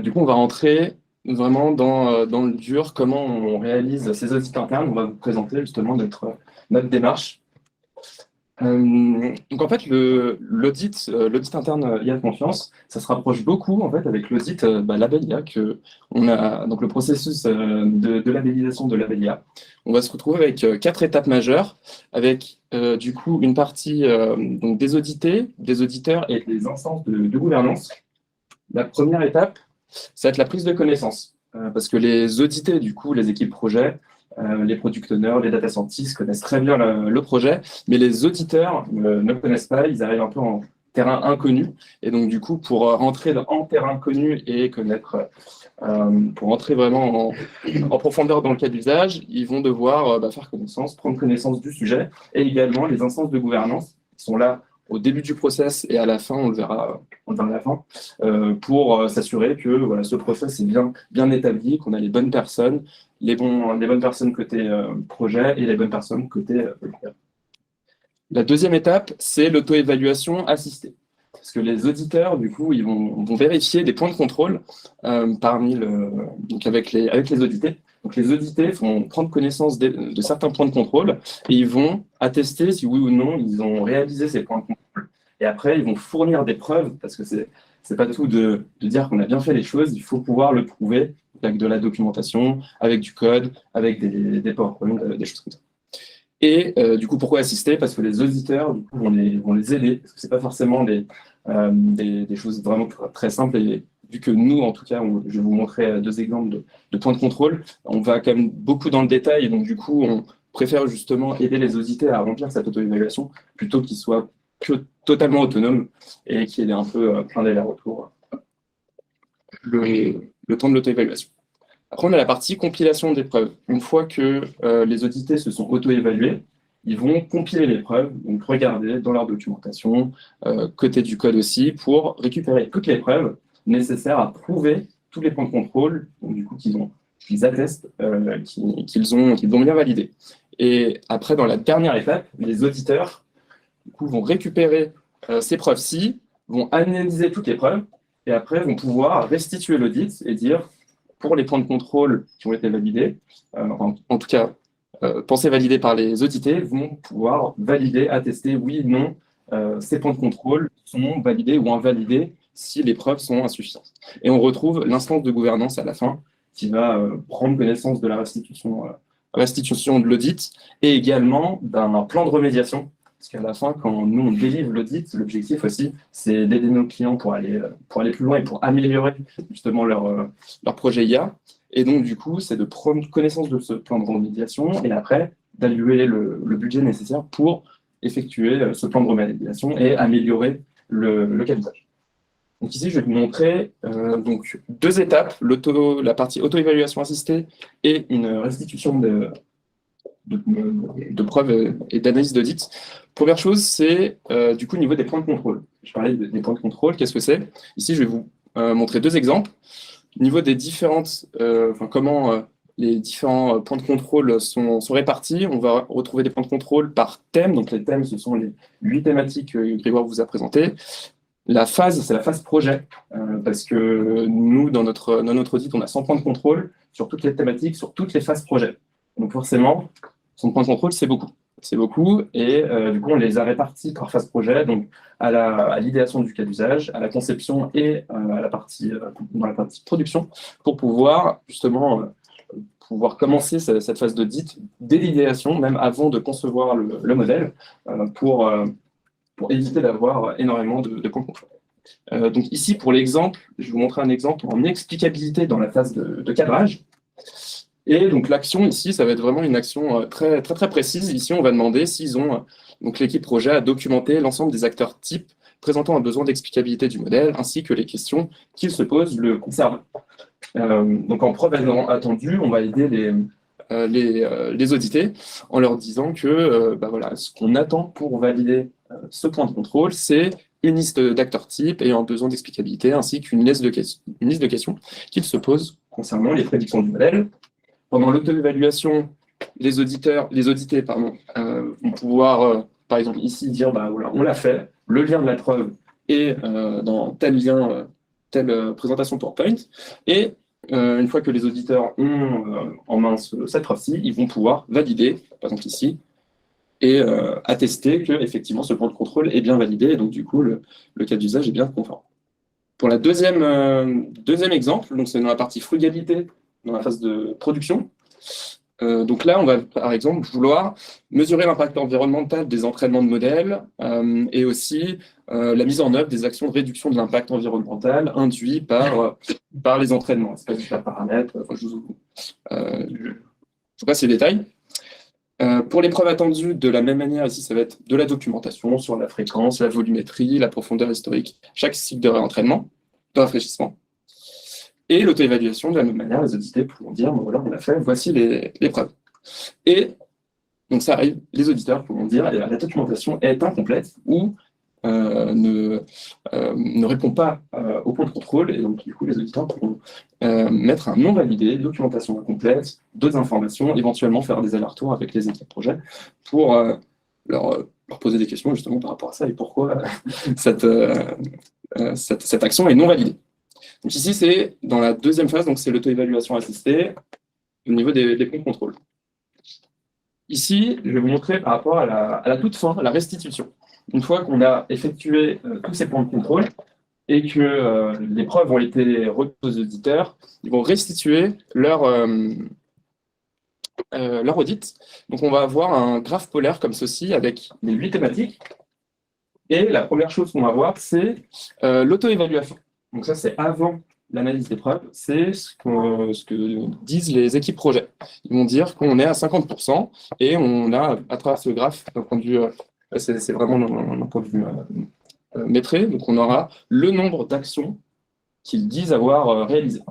du coup, on va rentrer vraiment dans le dur, comment on réalise ces audits internes. On va vous présenter justement notre démarche. Donc en fait, l'audit interne IA de confiance, ça se rapproche beaucoup en fait avec l'audit label IA que on a. Donc le processus de labellisation de label IA. On va se retrouver avec 4 étapes majeures, avec du coup une partie donc des audités, des auditeurs et des instances de gouvernance. La première étape, ça va être la prise de connaissance, parce que les audités, du coup, les équipes projet, les product owners, les data scientists connaissent très bien le projet, mais les auditeurs ne le connaissent pas, ils arrivent un peu en terrain inconnu. Et donc, du coup, pour rentrer en terrain inconnu et connaître, pour rentrer vraiment en profondeur dans le cas d'usage, ils vont devoir faire connaissance, prendre connaissance du sujet, et également les instances de gouvernance qui sont là au début du process et à la fin, on le verra à la fin, pour s'assurer que voilà, ce process est bien établi, qu'on a les bonnes personnes, les bonnes personnes côté projet et les bonnes personnes côté volontaire. La deuxième étape, c'est l'auto-évaluation assistée. Parce que les auditeurs, du coup, ils vont vérifier des points de contrôle donc avec les audités. Donc les audités vont prendre connaissance de certains points de contrôle et ils vont attester si oui ou non ils ont réalisé ces points de contrôle. Et après, ils vont fournir des preuves, parce que c'est pas tout de dire qu'on a bien fait les choses, il faut pouvoir le prouver avec de la documentation, avec du code, avec des PowerPoint, des choses comme ça. Et du coup, pourquoi assister? Parce que les auditeurs du coup, vont les aider, parce que c'est pas forcément des choses vraiment très simples. Et vu que nous, en tout cas, je vais vous montrer 2 exemples de points de contrôle, on va quand même beaucoup dans le détail, et donc du coup, on préfère justement aider les auditeurs à remplir cette auto-évaluation, plutôt qu'ils soient totalement autonomes et qu'il y ait un peu plein d'allers-retours le temps de l'auto-évaluation. Après, on a la partie compilation des preuves. Une fois que les audités se sont auto-évalués, ils vont compiler les preuves, donc regarder dans leur documentation, côté du code aussi, pour récupérer toutes les preuves nécessaires à prouver tous les points de contrôle, donc du coup qu'ils attestent qu'ils ont bien validé. Et après, dans la dernière étape, les auditeurs du coup, vont récupérer ces preuves-ci, vont analyser toutes les preuves, et après vont pouvoir restituer l'audit et dire, pour les points de contrôle qui ont été validés, en tout cas pensés validés par les audités, vont pouvoir valider, attester, oui, non, ces points de contrôle sont validés ou invalidés si les preuves sont insuffisantes. Et on retrouve l'instance de gouvernance à la fin qui va prendre connaissance de la restitution de l'audit et également d'un plan de remédiation. Parce qu'à la fin, quand nous, on délivre l'audit, l'objectif aussi, c'est d'aider nos clients pour aller plus loin et pour améliorer justement leur projet IA. Et donc, du coup, c'est de prendre connaissance de ce plan de remédiation et après, d'allouer le budget nécessaire pour effectuer ce plan de remédiation et améliorer le cas d'usage. Donc ici, je vais vous montrer donc, 2 étapes, la partie auto-évaluation assistée et une restitution de preuves et d'analyse d'audit. Première chose, c'est du coup au niveau des points de contrôle. Je parlais des points de contrôle, qu'est-ce que c'est? Ici, je vais vous montrer 2 exemples. Au niveau des différentes, comment les différents points de contrôle sont répartis, on va retrouver des points de contrôle par thème. Donc les thèmes, ce sont les 8 thématiques que Grégoire vous a présentées. La phase, c'est la phase projet, parce que nous, dans notre audit, on a 100 points de contrôle sur toutes les thématiques, sur toutes les phases projet. Donc forcément, 100 points de contrôle, c'est beaucoup. C'est beaucoup, et du coup, on les a répartis par phase projet, donc à l'idéation du cas d'usage, à la conception et dans la partie production, pour pouvoir justement pouvoir commencer cette phase d'audit dès l'idéation, même avant de concevoir le modèle, pour éviter d'avoir énormément de points de contrôle. Donc ici, pour l'exemple, je vais vous montrer un exemple en explicabilité dans la phase de cadrage. Et donc l'action ici, ça va être vraiment une action très, très, très précise. Ici, on va demander s'ils ont, donc l'équipe projet a documenté l'ensemble des acteurs types présentant un besoin d'explicabilité du modèle, ainsi que les questions qu'ils se posent le concernant. Donc en preuve attendue, on va aider les audités en leur disant que voilà, ce qu'on attend pour valider ce point de contrôle, c'est une liste d'acteurs types ayant besoin d'explicabilité, ainsi qu'une liste de questions qu'ils se posent concernant les prédictions du modèle. Pendant l'auto-évaluation, les audités vont pouvoir, par exemple ici, dire voilà, on l'a fait, le lien de la preuve est dans tel lien, telle présentation PowerPoint, et une fois que les auditeurs ont en main cette preuve-ci, ils vont pouvoir valider, par exemple ici, et attester que effectivement ce point de contrôle est bien validé, et donc du coup le cas d'usage est bien conforme. Pour la deuxième exemple, donc c'est dans la partie frugalité, dans la phase de production. Donc là, on va par exemple vouloir mesurer l'impact environnemental des entraînements de modèles et aussi la mise en œuvre des actions de réduction de l'impact environnemental induit par les entraînements, espèce de paramètres. Je vous passe les détails. Pour les preuves attendues, de la même manière, ici, ça va être de la documentation sur la fréquence, la volumétrie, la profondeur historique, chaque cycle de réentraînement, de rafraîchissement. Et l'auto-évaluation, de la même manière, les auditeurs pourront dire, voilà, on l'a fait, voici les preuves. Et donc ça arrive, les auditeurs pourront dire, la documentation est incomplète ou ne répond pas au point de contrôle, et donc du coup, les auditeurs pourront mettre un non validé, documentation incomplète, d'autres informations, éventuellement faire des allers-retours avec les équipes projet pour leur poser des questions justement par rapport à ça et pourquoi cette action est non validée. Donc ici, c'est dans la deuxième phase, donc c'est l'auto-évaluation assistée au niveau des points de contrôle. Ici, je vais vous montrer par rapport à la toute fin, la restitution. Une fois qu'on a effectué tous ces points de contrôle et que les preuves ont été remises aux auditeurs, ils vont restituer leur audit. Donc on va avoir un graphe polaire comme ceci avec les 8 thématiques. Et la première chose qu'on va voir, c'est l'auto-évaluation. Donc ça, c'est avant l'analyse des preuves, c'est ce que disent les équipes projet. Ils vont dire qu'on est à 50% et on a, à travers ce graphe, d'un point de vue, c'est vraiment d'un point de vue métré, donc on aura le nombre d'actions qu'ils disent avoir réalisées.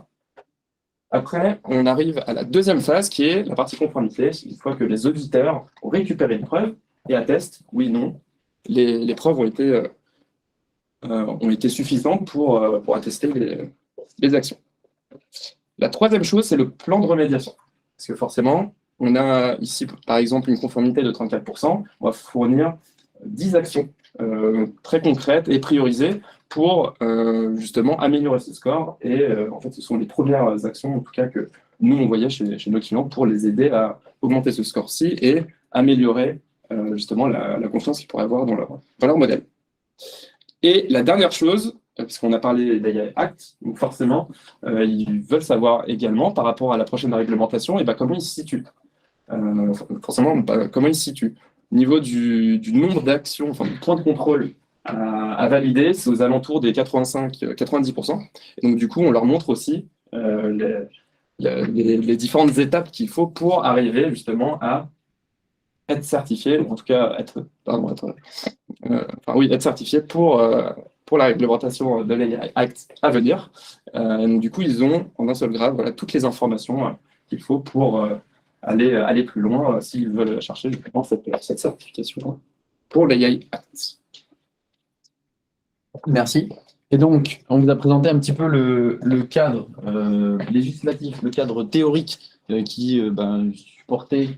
Après, on arrive à la deuxième phase qui est la partie conformité, une fois que les auditeurs ont récupéré une preuve et attestent, oui, non, les preuves ont été suffisantes pour attester les actions. La troisième chose, c'est le plan de remédiation. Parce que forcément, on a ici, par exemple, une conformité de 34%. On va fournir 10 actions très concrètes et priorisées pour justement améliorer ce score. Et en fait, ce sont les premières actions, en tout cas, que nous, on voyait chez nos clients pour les aider à augmenter ce score-ci et améliorer justement la confiance qu'ils pourraient avoir dans leur modèle. Et la dernière chose, parce qu'on a parlé d'AI Act, donc forcément, ils veulent savoir également, par rapport à la prochaine réglementation, et comment ils se situent. Forcément, comment ils se situent. Au niveau du nombre d'actions, enfin, du point de contrôle à valider, c'est aux alentours des 85-90%. Et donc, du coup, on leur montre aussi les différentes étapes qu'il faut pour arriver justement à être certifié, ou en tout cas être certifié pour la réglementation de l'AI Act à venir. Donc, du coup, ils ont en un seul grade toutes les informations qu'il faut pour aller plus loin s'ils veulent chercher justement cette certification pour l'AI Act. Merci. Et donc, on vous a présenté un petit peu le cadre législatif, le cadre théorique qui supportait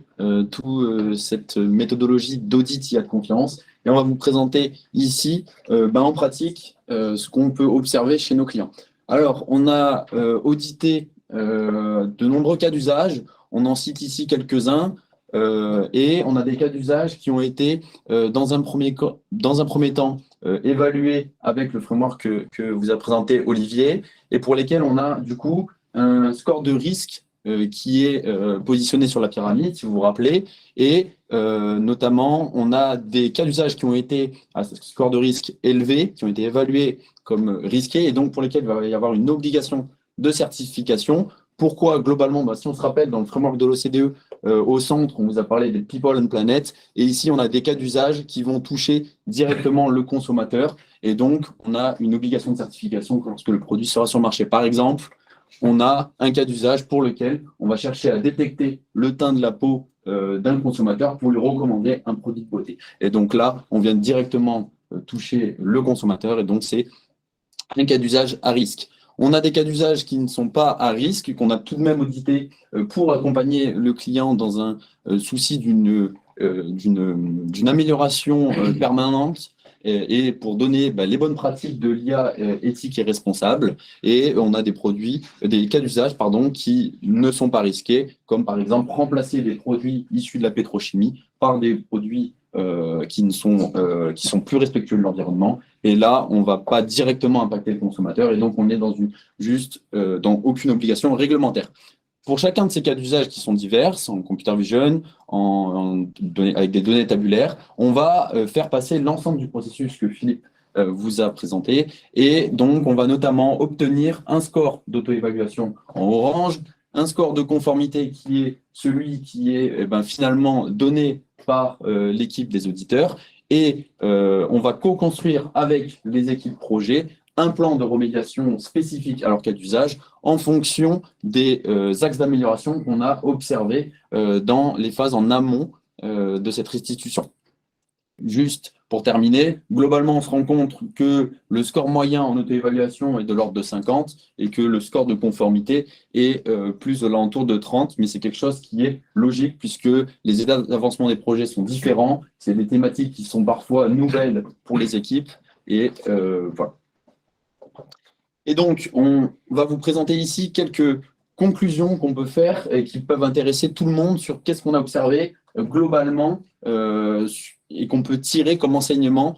toute cette méthodologie d'audit IA de confiance. Et on va vous présenter ici, en pratique, ce qu'on peut observer chez nos clients. Alors, on a audité de nombreux cas d'usage. On en cite ici quelques-uns. Et on a des cas d'usage qui ont été, dans un premier temps, évalués avec le framework que vous a présenté Olivier, et pour lesquels on a du coup un score de risque qui est positionné sur la pyramide, si vous vous rappelez, et notamment on a des cas d'usage qui ont été à ce score de risque élevé, qui ont été évalués comme risqués, et donc pour lesquels il va y avoir une obligation de certification. Pourquoi globalement, si on se rappelle, dans le framework de l'OCDE, au centre, on vous a parlé des people and planet, et ici, on a des cas d'usage qui vont toucher directement le consommateur, et donc, on a une obligation de certification lorsque le produit sera sur le marché. Par exemple, on a un cas d'usage pour lequel on va chercher à détecter le teint de la peau d'un consommateur pour lui recommander un produit de beauté. Et donc là, on vient directement toucher le consommateur, et donc c'est un cas d'usage à risque. On a des cas d'usage qui ne sont pas à risque, qu'on a tout de même audité pour accompagner le client dans un souci d'une amélioration permanente et pour donner les bonnes pratiques de l'IA éthique et responsable. Et on a des cas d'usage qui ne sont pas risqués, comme par exemple remplacer des produits issus de la pétrochimie par des produits qui sont plus respectueux de l'environnement. Et là, on ne va pas directement impacter le consommateur, et donc on est dans aucune obligation réglementaire. Pour chacun de ces cas d'usage qui sont divers, en computer vision, avec des données tabulaires, on va faire passer l'ensemble du processus que Philippe vous a présenté. Et donc, on va notamment obtenir un score d'auto-évaluation en orange, un score de conformité qui est celui qui est finalement donné par l'équipe des auditeurs. Et on va co-construire avec les équipes projet un plan de remédiation spécifique à leur cas d'usage en fonction des axes d'amélioration qu'on a observés dans les phases en amont de cette restitution. Juste pour terminer, globalement, on se rend compte que le score moyen en auto-évaluation est de l'ordre de 50 et que le score de conformité est plus de l'entour de 30, mais c'est quelque chose qui est logique puisque les états d'avancement des projets sont différents, c'est des thématiques qui sont parfois nouvelles pour les équipes et voilà. Et donc, on va vous présenter ici quelques conclusions qu'on peut faire et qui peuvent intéresser tout le monde sur qu'est-ce qu'on a observé globalement et qu'on peut tirer comme enseignements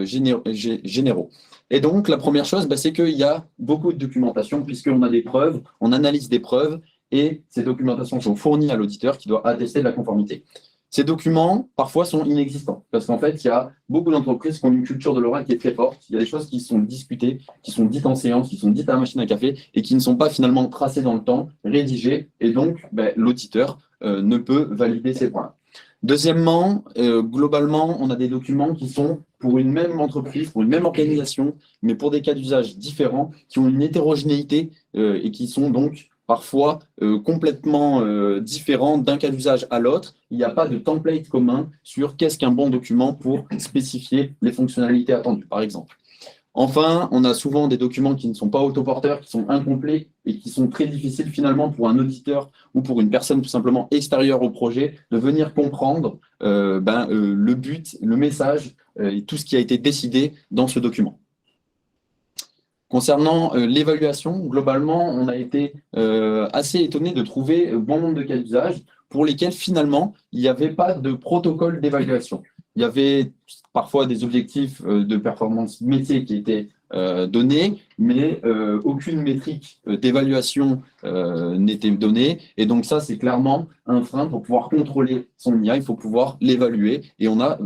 généraux. Et donc, la première chose, c'est qu'il y a beaucoup de documentation puisqu'on a des preuves, on analyse des preuves et ces documentations sont fournies à l'auditeur qui doit attester de la conformité. Ces documents, parfois, sont inexistants parce qu'en fait, il y a beaucoup d'entreprises qui ont une culture de l'oral qui est très forte. Il y a des choses qui sont discutées, qui sont dites en séance, qui sont dites à la machine à café et qui ne sont pas finalement tracées dans le temps, rédigées. Et donc, l'auditeur ne peut valider ces points. Deuxièmement, globalement, on a des documents qui sont pour une même entreprise, pour une même organisation, mais pour des cas d'usage différents, qui ont une hétérogénéité et qui sont donc parfois complètement différents d'un cas d'usage à l'autre. Il n'y a pas de template commun sur qu'est-ce qu'un bon document pour spécifier les fonctionnalités attendues, par exemple. Enfin, on a souvent des documents qui ne sont pas autoporteurs, qui sont incomplets et qui sont très difficiles finalement pour un auditeur ou pour une personne tout simplement extérieure au projet de venir comprendre le but, le message et tout ce qui a été décidé dans ce document. Concernant l'évaluation, globalement, on a été assez étonné de trouver bon nombre de cas d'usage pour lesquels finalement, il n'y avait pas de protocole d'évaluation. Il y avait parfois des objectifs de performance métier qui étaient donnés, mais aucune métrique d'évaluation n'était donnée. Et donc ça, c'est clairement un frein pour pouvoir contrôler son IA. Il faut pouvoir l'évaluer. Et on a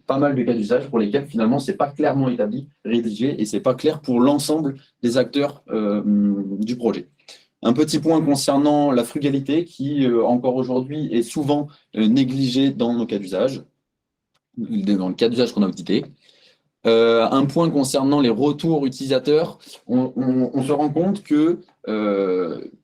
pas mal de cas d'usage pour lesquels finalement, ce n'est pas clairement établi, rédigé, et ce n'est pas clair pour l'ensemble des acteurs du projet. Un petit point concernant la frugalité qui, encore aujourd'hui, est souvent négligée dans nos cas d'usage, dans le cas d'usage qu'on a audité. Un point concernant les retours utilisateurs, on se rend compte que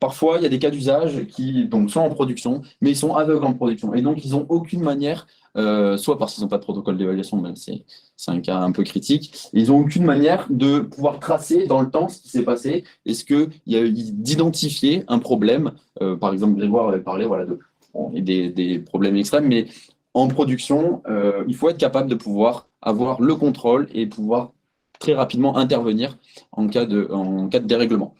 parfois, il y a des cas d'usage qui donc, sont en production, mais ils sont aveugles en production. Et donc, ils n'ont aucune manière, soit parce qu'ils n'ont pas de protocole d'évaluation, mais c'est un cas un peu critique, ils n'ont aucune manière de pouvoir tracer dans le temps ce qui s'est passé. Est-ce qu'il y a eu d'identifier un problème, par exemple, Grégoire avait parlé des problèmes extrêmes, mais en production, il faut être capable de pouvoir avoir le contrôle et pouvoir très rapidement intervenir en cas de dérèglement.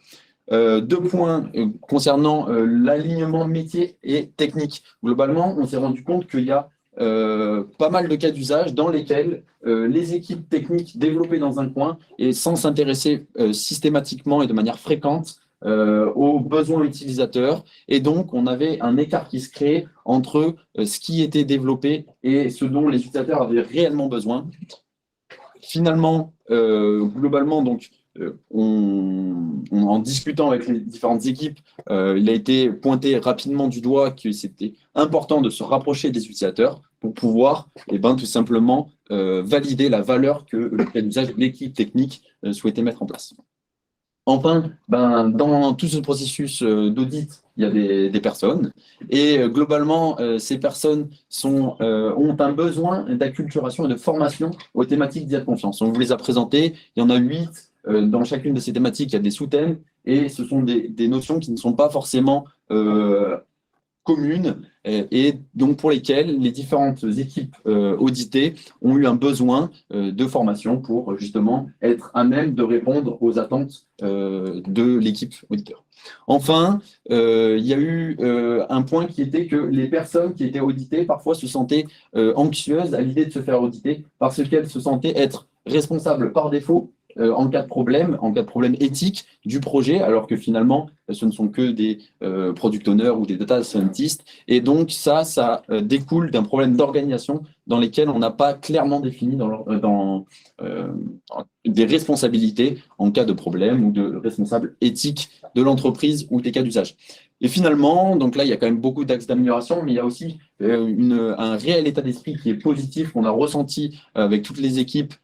2 points concernant l'alignement métier et technique. Globalement, on s'est rendu compte qu'il y a pas mal de cas d'usage dans lesquels les équipes techniques développées dans un coin et sans s'intéresser systématiquement et de manière fréquente aux besoins utilisateurs. Et donc, on avait un écart qui se créait entre ce qui était développé et ce dont les utilisateurs avaient réellement besoin. Finalement, globalement, donc, en discutant avec les différentes équipes, il a été pointé rapidement du doigt que c'était important de se rapprocher des utilisateurs pour pouvoir tout simplement valider la valeur que le cas d'usage de l'équipe technique souhaitait mettre en place. Enfin, dans tout ce processus d'audit, il y a des personnes et globalement, ces personnes ont un besoin d'acculturation et de formation aux thématiques d'IA de confiance. On vous les a présentées, il y en a 8. Dans chacune de ces thématiques, il y a des sous-thèmes et ce sont des notions qui ne sont pas forcément communes et donc pour lesquelles les différentes équipes auditées ont eu un besoin de formation pour justement être à même de répondre aux attentes de l'équipe auditeur. Enfin, il y a eu un point qui était que les personnes qui étaient auditées parfois se sentaient anxieuses à l'idée de se faire auditer parce qu'elles se sentaient être responsables par défaut en cas de problème éthique du projet, alors que finalement, ce ne sont que des product owners ou des data scientists. Et donc, ça découle d'un problème d'organisation dans lesquels on n'a pas clairement défini des responsabilités en cas de problème ou de responsables éthiques de l'entreprise ou des cas d'usage. Et finalement, donc là, il y a quand même beaucoup d'axes d'amélioration, mais il y a aussi un réel état d'esprit qui est positif, qu'on a ressenti avec toutes les équipes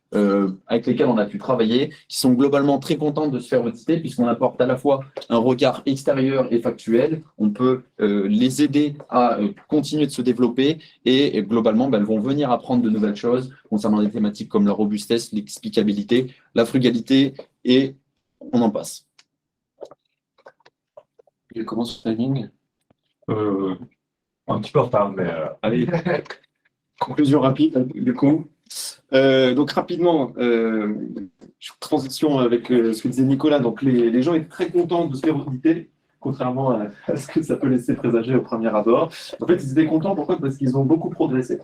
avec lesquelles on a pu travailler, qui sont globalement très contentes de se faire auditer, puisqu'on apporte à la fois un regard extérieur et factuel. On peut les aider à continuer de se développer et globalement, elles vont venir apprendre de nouvelles choses concernant des thématiques comme la robustesse, l'explicabilité, la frugalité et on en passe. Il commence ce planning. Un petit peu en retard, mais Allez, conclusion rapide, du coup. Donc rapidement, transition avec ce que disait Nicolas. Donc les gens étaient très contents de se faire auditer, contrairement à ce que ça peut laisser présager au premier abord. En fait, ils étaient contents, pourquoi? Parce qu'ils ont beaucoup progressé.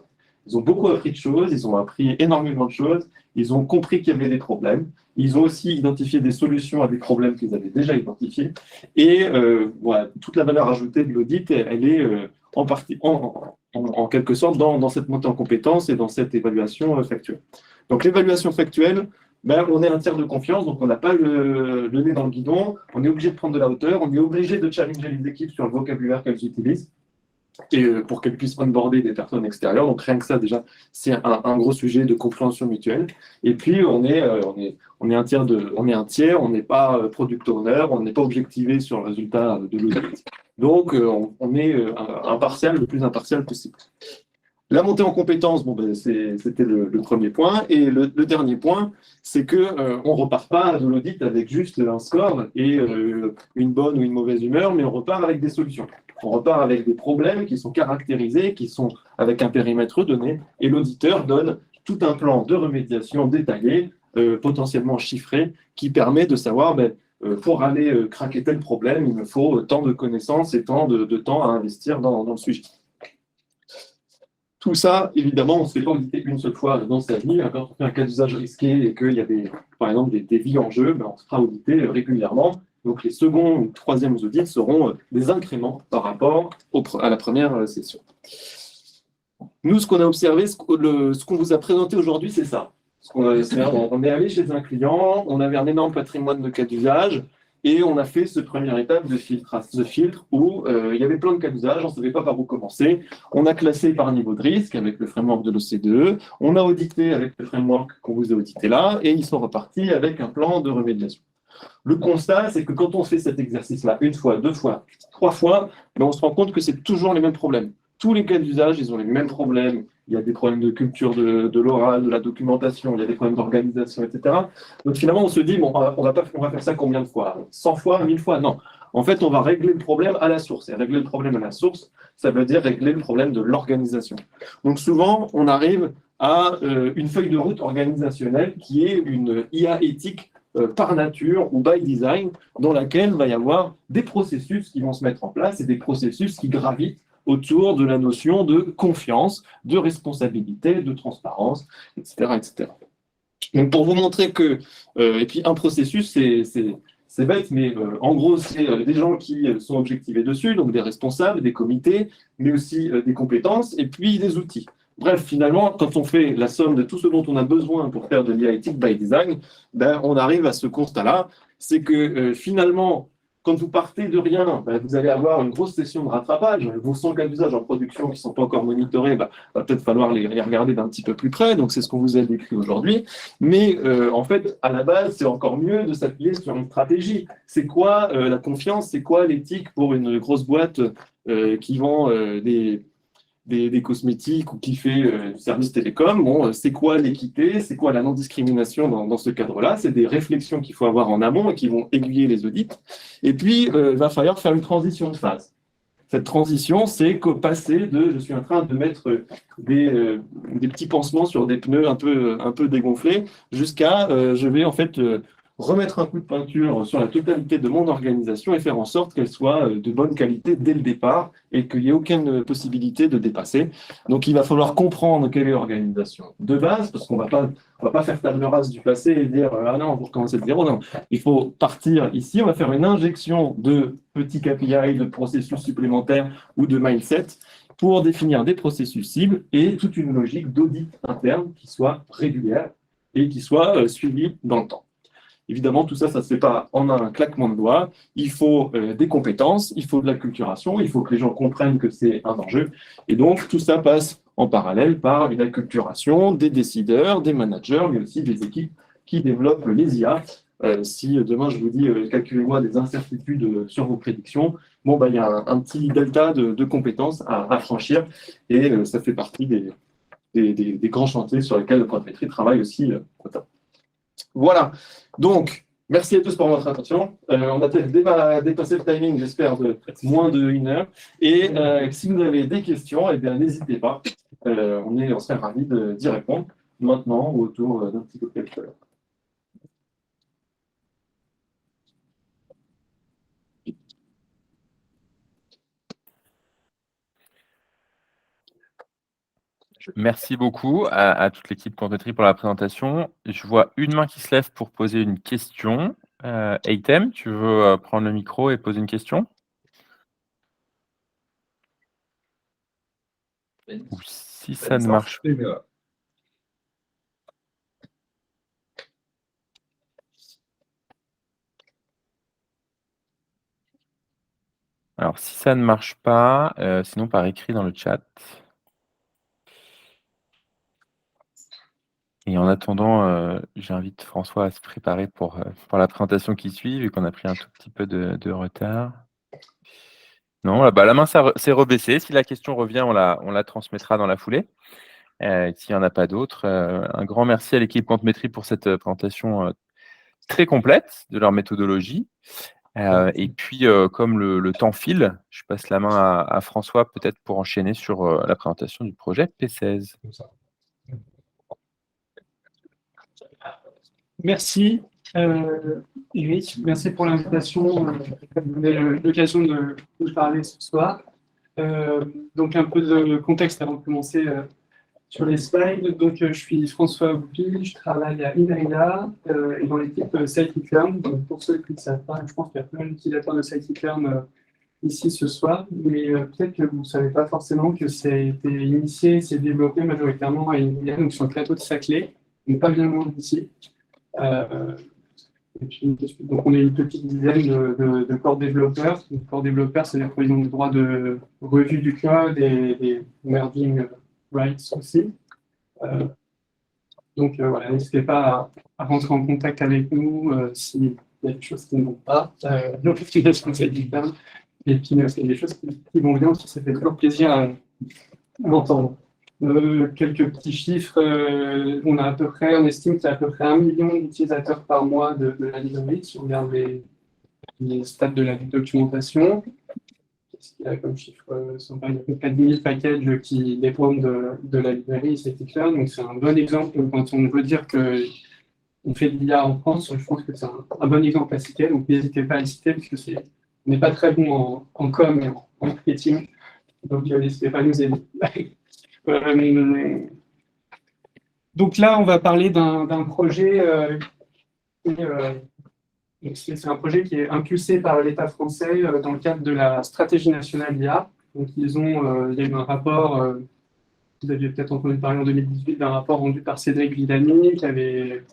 Ils ont beaucoup appris de choses, ils ont appris énormément de choses, ils ont compris qu'il y avait des problèmes, ils ont aussi identifié des solutions à des problèmes qu'ils avaient déjà identifiés. Et voilà, toute la valeur ajoutée de l'audit, elle est en partie, en quelque sorte, dans cette montée en compétences et dans cette évaluation factuelle. Donc l'évaluation factuelle, on est un tiers de confiance, donc on n'a pas le nez dans le guidon, on est obligé de prendre de la hauteur, on est obligé de challenger les équipes sur le vocabulaire qu'elles utilisent, et pour qu'elles puissent onboarder des personnes extérieures. Donc rien que ça, déjà, c'est un gros sujet de compréhension mutuelle. Et puis, on est un tiers, on n'est pas product owner, on n'est pas objectivé sur le résultat de l'audit. Donc, on est impartial, le plus impartial possible. La montée en compétences, bon, ben, c'était le premier point. Et le dernier point, c'est qu'on ne repart pas de l'audit avec juste un score et une bonne ou une mauvaise humeur, mais on repart avec des solutions. On repart avec des problèmes qui sont caractérisés, qui sont avec un périmètre donné, et l'auditeur donne tout un plan de remédiation détaillé, potentiellement chiffré, qui permet de savoir, ben, pour aller craquer tel problème, il me faut tant de connaissances et tant de temps à investir dans le sujet. Tout ça, évidemment, on ne se fait pas auditer une seule fois dans sa vie. Quand on fait un cas d'usage risqué et qu'il y a par exemple des vies en jeu, ben, on sera audité régulièrement. Donc les seconds ou troisièmes audits seront des incréments par rapport à la première session. Nous, ce qu'on a observé, ce qu'on vous a présenté aujourd'hui, c'est ça. On est allé chez un client, on avait un énorme patrimoine de cas d'usage, et on a fait cette première étape de filtre où il y avait plein de cas d'usage, on ne savait pas par où commencer. On a classé par niveau de risque avec le framework de l'OCDE, on a audité avec le framework qu'on vous a audité là, et ils sont repartis avec un plan de remédiation. Le constat, c'est que quand on fait cet exercice-là, une fois, deux fois, trois fois, ben on se rend compte que c'est toujours les mêmes problèmes. Tous les cas d'usage, ils ont les mêmes problèmes. Il y a des problèmes de culture de l'oral, de la documentation, il y a des problèmes d'organisation, etc. Donc finalement, on se dit, bon, on va faire ça combien de fois? 100 fois, 1000 fois? Non. En fait, on va régler le problème à la source. Et régler le problème à la source, ça veut dire régler le problème de l'organisation. Donc souvent, on arrive à une feuille de route organisationnelle qui est une IA éthique par nature ou by design, dans laquelle il va y avoir des processus qui vont se mettre en place et des processus qui gravitent autour de la notion de confiance, de responsabilité, de transparence, etc. etc. Donc pour vous montrer que, et puis un processus, c'est bête, mais en gros, c'est des gens qui sont objectivés dessus, donc des responsables, des comités, mais aussi des compétences, et puis des outils. Bref, finalement, quand on fait la somme de tout ce dont on a besoin pour faire de l'IA ethics by design, ben, on arrive à ce constat-là, c'est que finalement, quand vous partez de rien, ben, vous allez avoir une grosse session de rattrapage. Vos 100 cas d'usage en production qui ne sont pas encore monitorés, ben, va peut-être falloir les regarder d'un petit peu plus près. Donc, c'est ce qu'on vous a décrit aujourd'hui. Mais en fait, à la base, c'est encore mieux de s'appuyer sur une stratégie. C'est quoi la confiance? C'est quoi l'éthique pour une grosse boîte qui vend des cosmétiques ou qui fait du service télécom? Bon, c'est quoi l'équité? C'est quoi la non-discrimination dans ce cadre-là? C'est des réflexions qu'il faut avoir en amont et qui vont aiguiller les audits. Et puis, il va falloir faire une transition de phase. Cette transition, c'est que passer de « je suis en train de mettre des petits pansements sur des pneus un peu dégonflés » jusqu'à « je vais en fait remettre un coup de peinture sur la totalité de mon organisation et faire en sorte qu'elle soit de bonne qualité dès le départ et qu'il n'y ait aucune possibilité de dépasser ». Donc, il va falloir comprendre quelle est l'organisation de base, parce qu'on ne va pas faire table rase du passé et dire « ah non, vous recommencez de zéro ». Non, il faut partir ici, on va faire une injection de petits KPI, de processus supplémentaires ou de mindset pour définir des processus cibles et toute une logique d'audit interne qui soit régulière et qui soit suivie dans le temps. Évidemment, tout ça, ça ne se fait pas en un claquement de doigts. Il faut des compétences, il faut de l'acculturation, il faut que les gens comprennent que c'est un enjeu. Et donc, tout ça passe en parallèle par une acculturation des décideurs, des managers, mais aussi des équipes qui développent les IA. Si demain, je vous dis, calculez-moi des incertitudes sur vos prédictions, bon, bah, il y a un petit delta de compétences à franchir et ça fait partie des grands chantiers sur lesquels le point de maîtrise travaille aussi. Voilà, donc, merci à tous pour votre attention. On a peut-être dépassé le timing, j'espère, de moins d'1 heure. Et si vous avez des questions, eh bien, n'hésitez pas. On serait ravis d'y répondre maintenant ou autour d'un petit cocktail tout à l'heure. Merci beaucoup à toute l'équipe Quantométrie pour la présentation. Je vois une main qui se lève pour poser une question. Eitem, tu veux prendre le micro et poser une question? Ou si ça ne marche pas. Alors, si ça ne marche pas, sinon par écrit dans le chat. Et en attendant, j'invite François à se préparer pour la présentation qui suit, vu qu'on a pris un tout petit peu de retard. Non, là, bah, la main s'est rebaissée. Si la question revient, on la transmettra dans la foulée. S'il n'y en a pas d'autres, un grand merci à l'équipe Quantmétrie pour cette présentation très complète de leur méthodologie. Et puis, comme le temps file, je passe la main à François, peut-être pour enchaîner sur la présentation du projet P16. Merci, Eric. Merci pour l'invitation, de me donner l'occasion de vous parler ce soir. Donc, un peu de contexte avant de commencer sur les slides. Donc, je suis François Goupil, je travaille à Ineria et dans l'équipe Scikit-Learn. Donc, pour ceux qui ne savent pas, je pense qu'il y a plein d'utilisateurs de Scikit-Learn ici ce soir, mais peut-être que vous ne savez pas forcément que c'est été initié, c'est développé majoritairement à Ineria, donc sur le plateau de Saclay, donc pas bien loin d'ici. Et puis, donc on est une petite dizaine de corps développeurs. Les corps développeurs, c'est-à-dire qu'ils ont le droit de revue du code et des merging rights aussi. Donc voilà, n'hésitez pas à rentrer en contact avec nous s'il y a des choses qui ne vont pas. Donc, et puis s'il y a des choses qui vont bien, ça fait toujours plaisir à entendre. Quelques petits chiffres, on estime qu'il y a à peu près 1 million d'utilisateurs par mois de la librairie, si on regarde les stats de la documentation. Qu'est-ce qu'il y a comme chiffre sympa? Il y a à peu près 10 000 packages qui dépendent de la librairie Scikit-Learn, donc c'est un bon exemple quand on veut dire qu'on fait de l'IA en France. Je pense que c'est un bon exemple à citer, donc n'hésitez pas à le citer, parce que on n'est pas très bon en com et en marketing, donc n'hésitez pas à nous aider. Donc là, on va parler d'un projet. C'est un projet qui est impulsé par l'État français dans le cadre de la stratégie nationale IA. Donc il y a eu un rapport, vous aviez peut-être entendu parler en 2018 d'un rapport rendu par Cédric Villani qui avait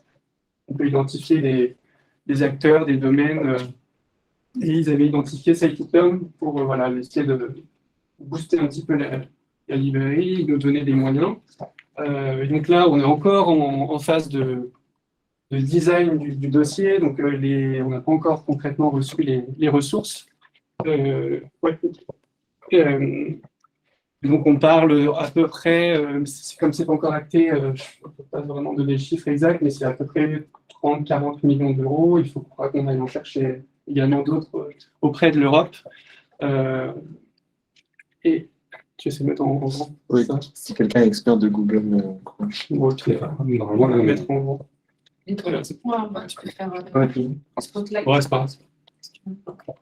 on peut identifier des acteurs, des domaines, et ils avaient identifié Scikit-Learn pour essayer de booster un petit peu la librairie, nous donner des moyens. Et donc là, on est encore en phase de design du dossier, donc on n'a pas encore concrètement reçu les ressources. Donc on parle à peu près, comme c'est pas encore acté, je ne peux pas vraiment donner le chiffre exact, mais c'est à peu près 30-40 millions d'euros. Il faut qu'on aille en chercher également d'autres auprès de l'Europe. Et tu sais mettre en grand. Oui, si quelqu'un est expert de Google. Normalement, on va mettre en grand. Les 36 points en bas, tu peux faire spotlight. Ouais, c'est pas grave.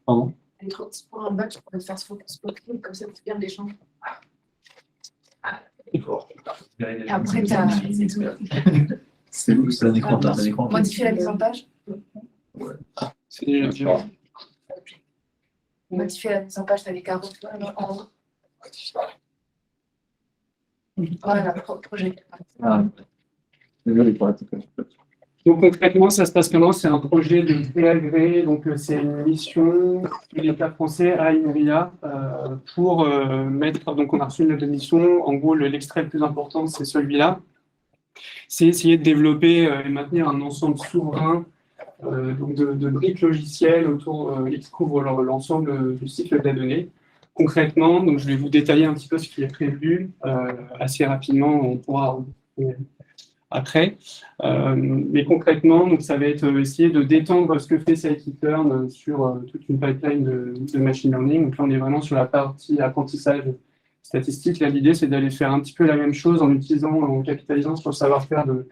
Pardon. Les 36 points en bas, tu peux faire spotlight, comme ça, tu gardes l'échange. Et après, tu as. C'est où ça, l'écran? Modifier la mise en page. C'est déjà dur. Modifier la mise en page, tu as les carottes en haut. Voilà, projet. Désolé pour la technique. Donc concrètement, ça se passe comment? C'est un projet de gré, donc c'est une mission de l'État français à Ineria pour mettre. Donc on a reçu une lettre de mission. En gros, l'extrait le plus important, c'est celui-là. C'est essayer de développer et maintenir un ensemble souverain donc de briques logicielles autour qui couvrent l'ensemble du cycle de la donnée. Concrètement, donc je vais vous détailler un petit peu ce qui est prévu assez rapidement. On pourra après. Mais concrètement, donc, ça va être essayer de détendre ce que fait Scikit-Learn sur toute une pipeline de machine learning. Donc là, on est vraiment sur la partie apprentissage statistique. Là, l'idée, c'est d'aller faire un petit peu la même chose en capitalisant sur le savoir-faire de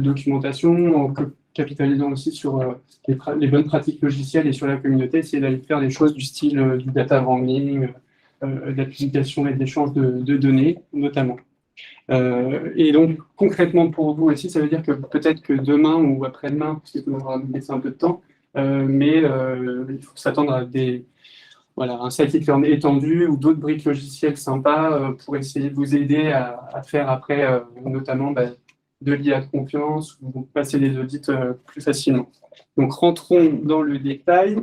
documentation, en capitalisant aussi sur les bonnes pratiques logicielles et sur la communauté, essayer d'aller faire des choses du style du data wrangling, d'application et d'échange de données, notamment. Et donc, concrètement pour vous aussi, ça veut dire que peut-être que demain ou après-demain, parce qu'il faudra nous laisser un peu de temps, mais il faut s'attendre à un Scikit-Learn étendu ou d'autres briques logicielles sympas pour essayer de vous aider à faire après, notamment de l'IA de confiance ou passer les audits plus facilement. Donc, rentrons dans le détail.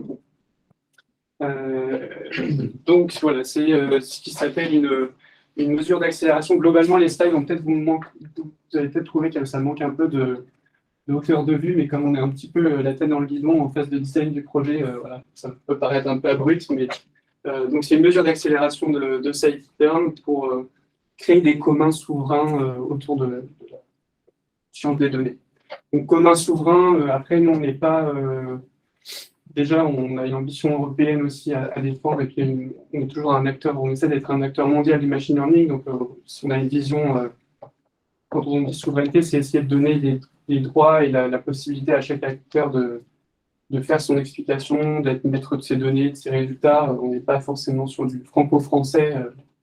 Donc, voilà, c'est ce qui s'appelle une mesure d'accélération. Globalement, les slides vont peut-être vous allez peut-être trouver que ça manque un peu de hauteur de vue, mais comme on est un petit peu la tête dans le guidon en phase de design du projet, ça peut paraître un peu abrupt, mais Donc, c'est une mesure d'accélération de scikit-learn pour créer des communs souverains autour de la science des données. Donc, commun souverain, après, nous, on n'est pas... déjà, on a une ambition européenne aussi à défendre, et puis on est toujours un acteur, on essaie d'être un acteur mondial du machine learning. Donc, si on a une vision, quand on dit souveraineté, c'est essayer de donner des droits et la possibilité à chaque acteur de faire son explication, d'être maître de ses données, de ses résultats. On n'est pas forcément sur du franco-français,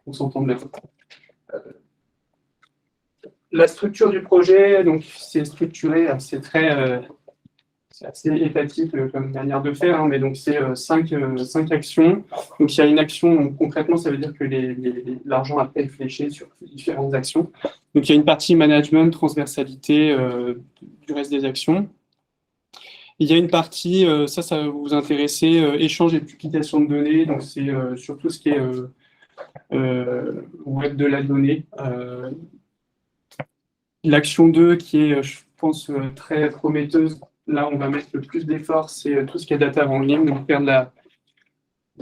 on s'entend bien. La structure du projet, donc c'est structuré, c'est assez étatique comme manière de faire, hein, mais donc c'est 5 actions. Donc il y a une action, donc, concrètement, ça veut dire que l'argent après est fléché sur différentes actions. Donc il y a une partie management, transversalité du reste des actions. Il y a une partie, ça va vous intéresser, échange et publication de données. Donc c'est surtout ce qui est web de la donnée. L'action 2 qui est, je pense, très prometteuse. Là, on va mettre le plus d'efforts, c'est tout ce qui est data wrangling, donc faire de la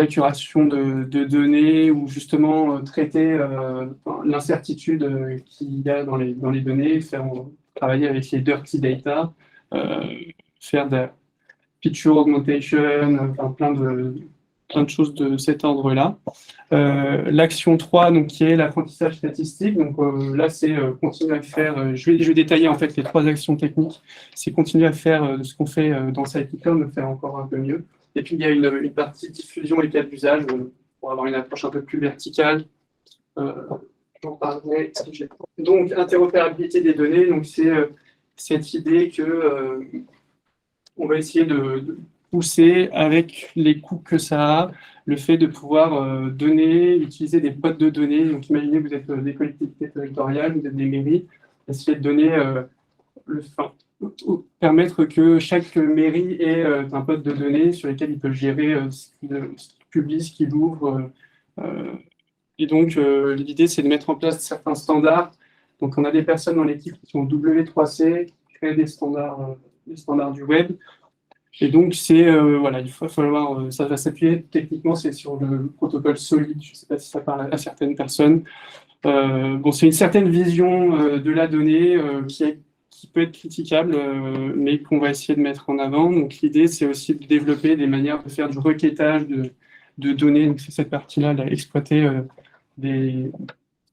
curation de données ou justement traiter l'incertitude qu'il y a dans les données, travailler avec les dirty data, faire de la feature augmentation, plein de choses de cet ordre-là. L'action 3, donc, qui est l'apprentissage statistique. Donc là, c'est continuer à faire, je vais détailler en fait les 3 actions techniques, c'est continuer à faire ce qu'on fait dans scikit-learn, le faire encore un peu mieux. Et puis il y a une partie diffusion et cas d'usage pour avoir une approche un peu plus verticale. J'en parlerai. Donc interopérabilité des données, donc c'est cette idée que on va essayer de pousser avec les coûts que ça a, le fait de pouvoir utiliser des pods de données. Donc imaginez que vous êtes des collectivités territoriales, vous êtes des mairies, essayer de donner permettre que chaque mairie ait un pod de données sur lesquels il peut gérer ce qu'il publie, ce qu'il ouvre. Et donc l'idée c'est de mettre en place certains standards. Donc on a des personnes dans l'équipe qui sont W3C, qui créent des standards du web. Et donc, voilà, il faut falloir, ça va s'appuyer techniquement, c'est sur le protocole solide. Je ne sais pas si ça parle à certaines personnes. C'est une certaine vision de la donnée qui peut être critiquable, mais qu'on va essayer de mettre en avant. Donc, l'idée, c'est aussi de développer des manières de faire du requêtage de données. Donc, c'est cette partie-là, exploiter des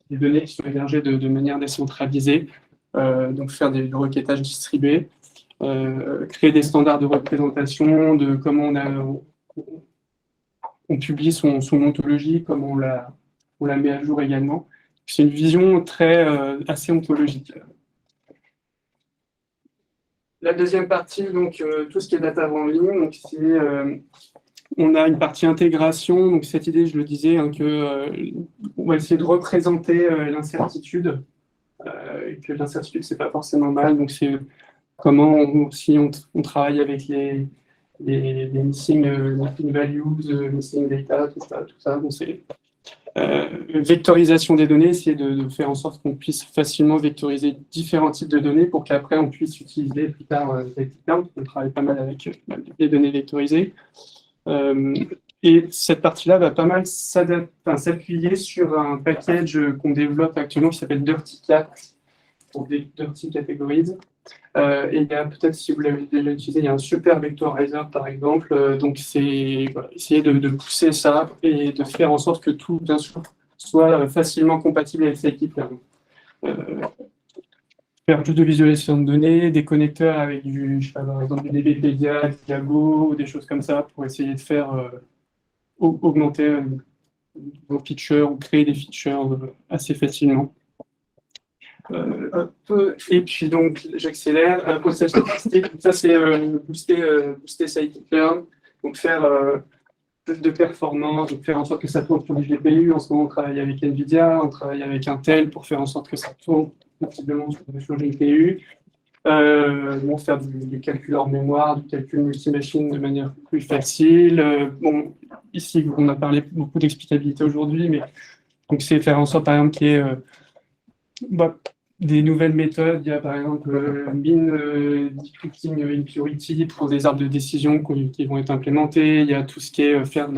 données qui sont hébergées de manière décentralisée. Donc, faire du requêtage distribué. Créer des standards de représentation, de comment on publie son ontologie, comment on la met à jour également. C'est une vision assez ontologique. La deuxième partie, donc tout ce qui est data wrangling, donc on a une partie intégration. Donc cette idée, je le disais, on va essayer de représenter l'incertitude, et que l'incertitude c'est pas forcément mal. Donc c'est comment on travaille avec les missing values, missing data, tout ça. Donc, c'est vectorisation des données, essayer de faire en sorte qu'on puisse facilement vectoriser différents types de données pour qu'après on puisse utiliser plus tard scikit-learn. On travaille pas mal avec les données vectorisées. Et cette partie-là va pas mal s'appuyer sur un package qu'on développe actuellement qui s'appelle Dirty Cat, pour des Dirty Categories. Et il y a peut-être, si vous l'avez déjà utilisé, il y a un super vectorizer par exemple. Donc c'est essayer de pousser ça et de faire en sorte que tout, bien sûr, soit facilement compatible avec scikit-learn. Faire plus de visualisation de données, des connecteurs avec par exemple du DBpedia, du Diago, des choses comme ça pour essayer de faire augmenter vos features ou créer des features assez facilement. Et puis donc j'accélère. Process statistique, ça c'est booster scikit-learn, donc faire plus de performance, donc faire en sorte que ça tourne sur du GPU. En ce moment on travaille avec Nvidia, on travaille avec Intel pour faire en sorte que ça tourne possiblement sur GPU. Faire du calcul hors mémoire, du calcul multimachine de manière plus facile. Ici on a parlé beaucoup d'explicabilité aujourd'hui, mais donc c'est faire en sorte par exemple qu'il y ait des nouvelles méthodes. Il y a par exemple Mean Decreasing Impurity pour des arbres de décision qui vont être implémentés. Il y a tout ce qui est faire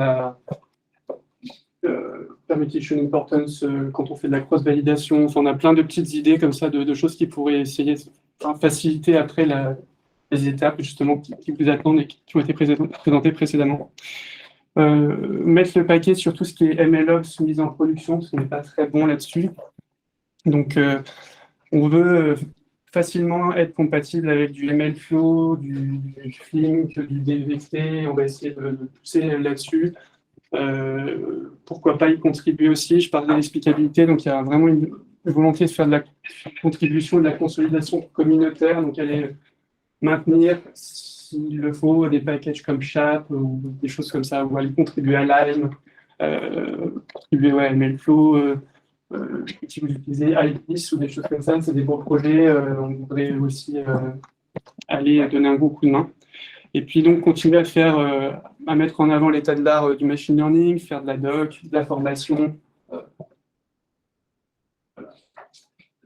permutation importance quand on fait de la cross-validation. Enfin, on a plein de petites idées comme ça de choses qui pourraient essayer de faciliter après les étapes justement qui vous attendent et qui ont été présentées précédemment. Mettre le paquet sur tout ce qui est MLOps mise en production, parce qu'on n'est pas très bon là-dessus. Donc, on veut facilement être compatible avec du MLflow, du Flink, du DVT. On va essayer de pousser là-dessus. Pourquoi pas y contribuer aussi. Je parle de l'explicabilité, donc il y a vraiment une volonté de faire de la contribution, de la consolidation communautaire, donc aller maintenir, s'il le faut, des packages comme Chap ou des choses comme ça, ou aller contribuer à Lime, contribuer à MLflow, si vous utilisez IPIS ou des choses comme ça, c'est des beaux projets, on voudrait aussi aller donner un gros coup de main. Et puis donc continuer à mettre en avant l'état de l'art du machine learning, faire de la doc, de la formation. Voilà.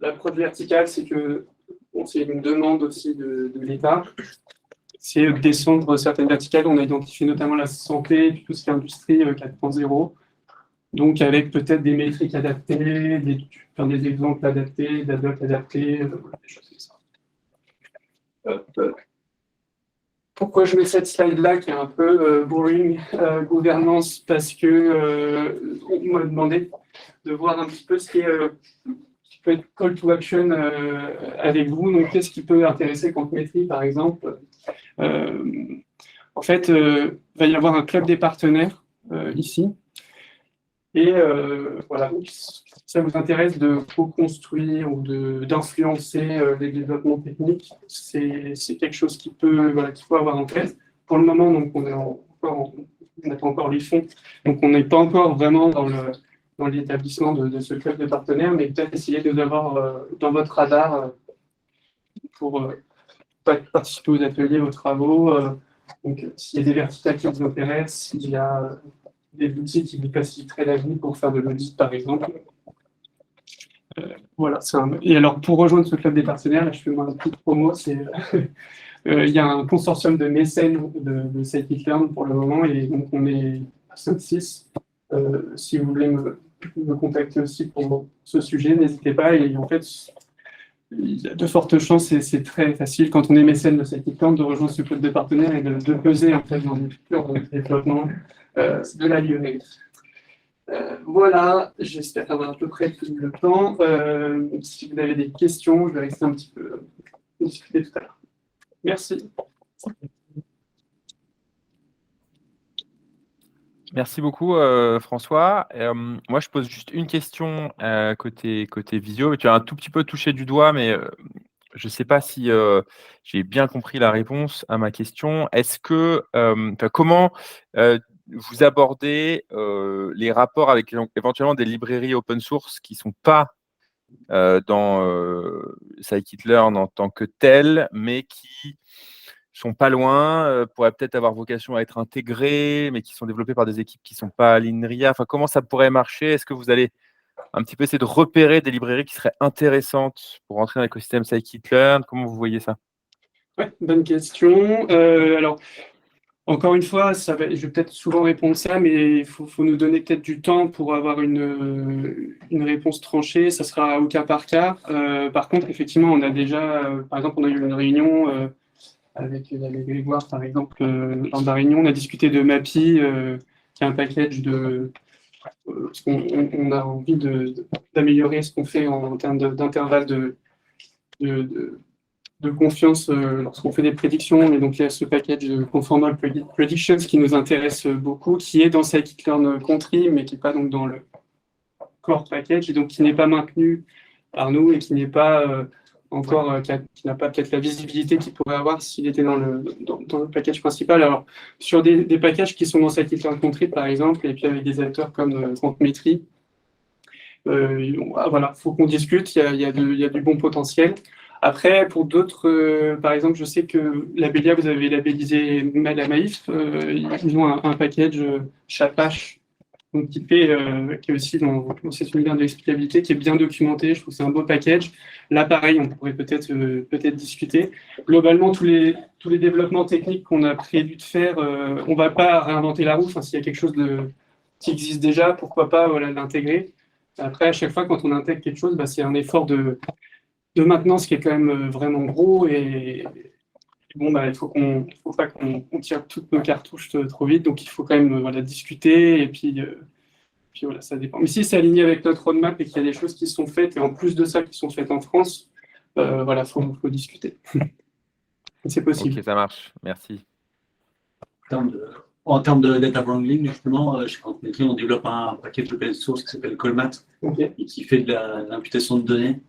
L'approche verticale, c'est que c'est une demande aussi de l'État, c'est de descendre certaines verticales. On a identifié notamment la santé, puis tout ce qui est industrie 4.0. Donc avec peut-être des métriques adaptées, des exemples adaptés, de la doc adaptée, des choses comme ça. Pourquoi je mets cette slide-là qui est un peu boring, gouvernance, parce que on m'a demandé de voir un petit peu ce qui peut être call to action avec vous. Donc, qu'est-ce qui peut intéresser Quantmetry, par exemple? En fait, il va y avoir un club des partenaires ici. Et voilà, si ça vous intéresse de co-construire ou d'influencer les développements techniques, c'est quelque chose qu'il faut avoir en tête. Pour le moment, donc, on n'a pas encore les fonds, donc on n'est pas encore vraiment dans l'établissement de ce club de partenaires, mais peut-être essayer de l'avoir dans votre radar pour participer aux ateliers, aux travaux. Donc, s'il y a des verticales qui vous intéressent, s'il y a des outils qui vous faciliteraient la vie pour faire de l'audit, par exemple. Voilà. Et alors, pour rejoindre ce club des partenaires, là, je fais une petite promo, il y a un consortium de mécènes de Scikit-learn pour le moment, et donc on est à 5-6. Si vous voulez me contacter aussi pour ce sujet, n'hésitez pas. Et en fait, il y a de fortes chances, et c'est très facile quand on est mécène de Scikit-learn de rejoindre ce club de partenaires et de peser en fait dans le futur développement de la librairie. Voilà, j'espère avoir à peu près tout le temps. Si vous avez des questions, je vais rester un petit peu discuter tout à l'heure. Merci. Merci beaucoup, François. Moi, je pose juste une question côté visio. Tu as un tout petit peu touché du doigt, mais je ne sais pas si j'ai bien compris la réponse à ma question. Est-ce que, comment vous abordez les rapports avec éventuellement des librairies open source qui ne sont pas dans Scikit-learn en tant que telles, mais qui sont pas loin, pourraient peut-être avoir vocation à être intégrés, mais qui sont développés par des équipes qui ne sont pas à l'INRIA. Enfin, comment ça pourrait marcher? Est-ce que vous allez un petit peu essayer de repérer des librairies qui seraient intéressantes pour rentrer dans l'écosystème Scikit-learn? Comment vous voyez ça? Ouais, bonne question. Alors, encore une fois, je vais peut-être souvent répondre ça, mais il faut nous donner peut-être du temps pour avoir une réponse tranchée. Ça sera au cas par cas. Par contre, effectivement, on a déjà, par exemple, on a eu une réunion avec Grégoire, par exemple, dans la réunion, on a discuté de MAPI, qui est un package parce qu'on a envie d'améliorer ce qu'on fait en termes d'intervalle de confiance lorsqu'on fait des prédictions. Et donc, il y a ce package de Conformal Predictions qui nous intéresse beaucoup, qui est dans Scikit-learn Country, mais qui n'est pas donc dans le core package, et donc qui n'est pas maintenu par nous et qui n'est pas encore, qui n'a pas peut-être la visibilité qu'il pourrait avoir s'il était dans le package principal. Alors, sur des packages qui sont dans Scikit-learn Country, par exemple, et puis avec des acteurs comme Quantmetry, voilà, il faut qu'on discute, il y a du bon potentiel. Après, pour d'autres, par exemple, je sais que Labellia, vous avez labellisé la Maïf, ils ont un package Chapache, donc qui est aussi dans cet univers de l'explicabilité, qui est bien documenté. Je trouve que c'est un beau package. Là, pareil, on pourrait peut-être discuter. Globalement, tous les développements techniques qu'on a prévu de faire, on ne va pas réinventer la roue. Enfin, s'il y a quelque chose qui existe déjà, pourquoi pas voilà, l'intégrer. Après, à chaque fois, quand on intègre quelque chose, c'est un effort de maintenance qui est quand même vraiment gros et bon, il faut pas qu'on tire toutes nos cartouches trop vite, donc il faut quand même voilà, discuter et puis voilà, ça dépend. Mais si c'est aligné avec notre roadmap et qu'il y a des choses qui sont faites et en plus de ça qui sont faites en France, voilà, faut discuter. C'est possible. Ok, ça marche. Merci. En termes de data wrangling, justement, chez Quantmetry, on développe un paquet de open source qui s'appelle Colmat Ok. et qui fait de l'imputation de données.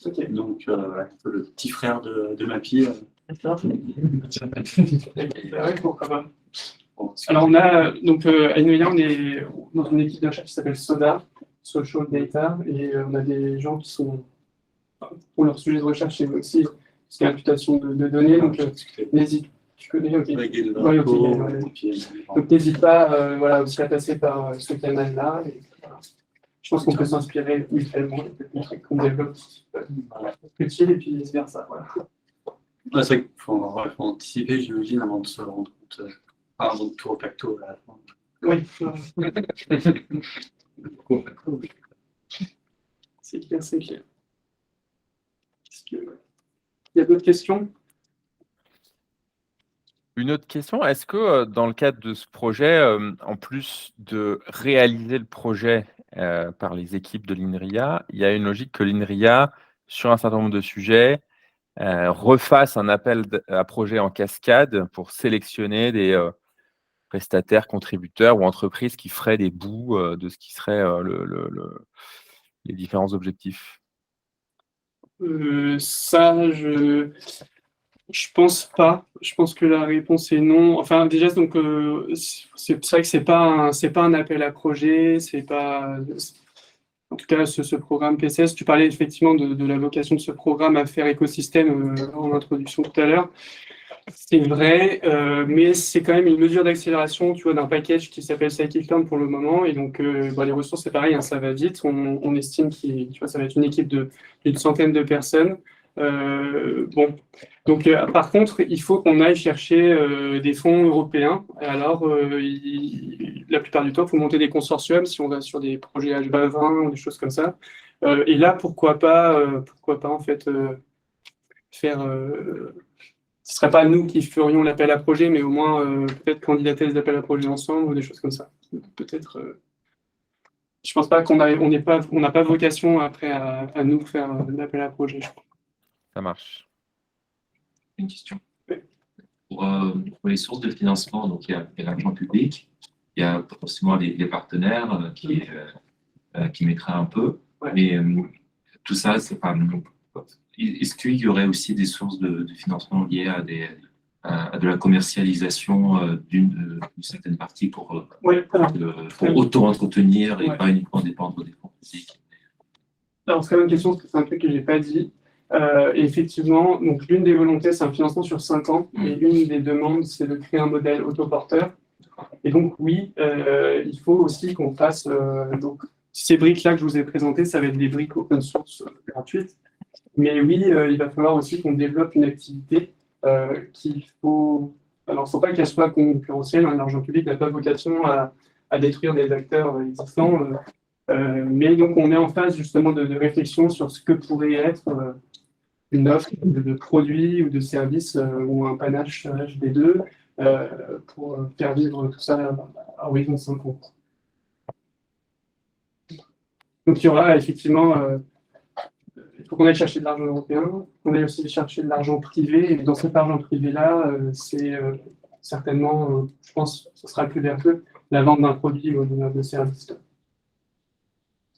Ok. Donc, voilà, le petit frère de Mapi. Ouais, pourquoi pas. Alors, on a, donc, à Inuia, on est dans une équipe de recherche qui s'appelle SODA, Social Data, et on a des gens qui sont, pour leur sujet de recherche, c'est aussi ce qui est l'imputation de données, donc n'hésite, tu connais, ok. Ouais, ok, ouais. Donc, n'hésite pas voilà, aussi à passer par ce canal-là. Voilà. Je pense qu'on peut s'inspirer mutuellement des trucs qu'on développe utile et puis vice-versa. Voilà. Ouais, c'est vrai qu'il faut anticiper, j'imagine, avant de se rendre compte, avant de tout au pacto à la fin. Oui. C'est clair, c'est clair. Il y a d'autres questions? Une autre question, est-ce que dans le cadre de ce projet, en plus de réaliser le projet par les équipes de l'INRIA, il y a une logique que l'INRIA, sur un certain nombre de sujets, refasse un appel à projet en cascade pour sélectionner des prestataires, contributeurs ou entreprises qui feraient des bouts de ce qui serait les différents objectifs? Ça, je pense pas. Je pense que la réponse est non. Enfin, déjà, donc, c'est vrai que c'est pas un appel à projet, c'est pas. En tout cas, ce programme PCS, tu parlais effectivement de la vocation de ce programme à faire écosystème en introduction tout à l'heure. C'est vrai, mais c'est quand même une mesure d'accélération, tu vois, d'un package qui s'appelle Scikit-learn pour le moment. Et donc, les ressources, c'est pareil, hein, ça va vite. On estime ça va être une équipe d'une centaine de personnes. Bon, donc par contre, il faut qu'on aille chercher des fonds européens. Alors, la plupart du temps, il faut monter des consortiums si on va sur des projets H20 ou des choses comme ça. Et là, pourquoi pas en fait faire. Ce ne serait pas nous qui ferions l'appel à projet, mais au moins peut-être candidater des appels à projet ensemble ou des choses comme ça. Peut-être. Je pense pas on n'a pas vocation après à nous faire l'appel à projet. Je crois. Ça marche. Une question. Pour les sources de financement, donc il y a l'argent public, il y a potentiellement les partenaires qui mettraient un peu, Ouais. mais tout ça, c'est pas. Est-ce qu'il y aurait aussi des sources de financement liées à de la commercialisation d'une certaine partie pour auto-entretenir et pas uniquement dépendre des fonds publics? Alors, c'est une question, parce que c'est un truc que je n'ai pas dit. Et effectivement, donc l'une des volontés, c'est un financement sur 5 ans, et l'une des demandes, c'est de créer un modèle autoporteur. Et donc, oui, il faut aussi qu'on fasse. Donc, ces briques-là que je vous ai présentées, ça va être des briques open source gratuites. Mais oui, il va falloir aussi qu'on développe une activité qu'il faut. Alors, il ne faut pas qu'elle soit concurrentielle. L'argent public n'a pas vocation à détruire des acteurs existants. Mais donc, on est en phase justement de réflexion sur ce que pourrait être une offre de produits ou de services ou un panache des deux pour faire vivre tout ça à horizon 5 ans. Donc, il y aura effectivement. Il faut qu'on aille chercher de l'argent européen, qu'on aille aussi chercher de l'argent privé. Et dans cet argent privé-là, c'est certainement, je pense, ce sera plus vertueux, la vente d'un produit ou de service.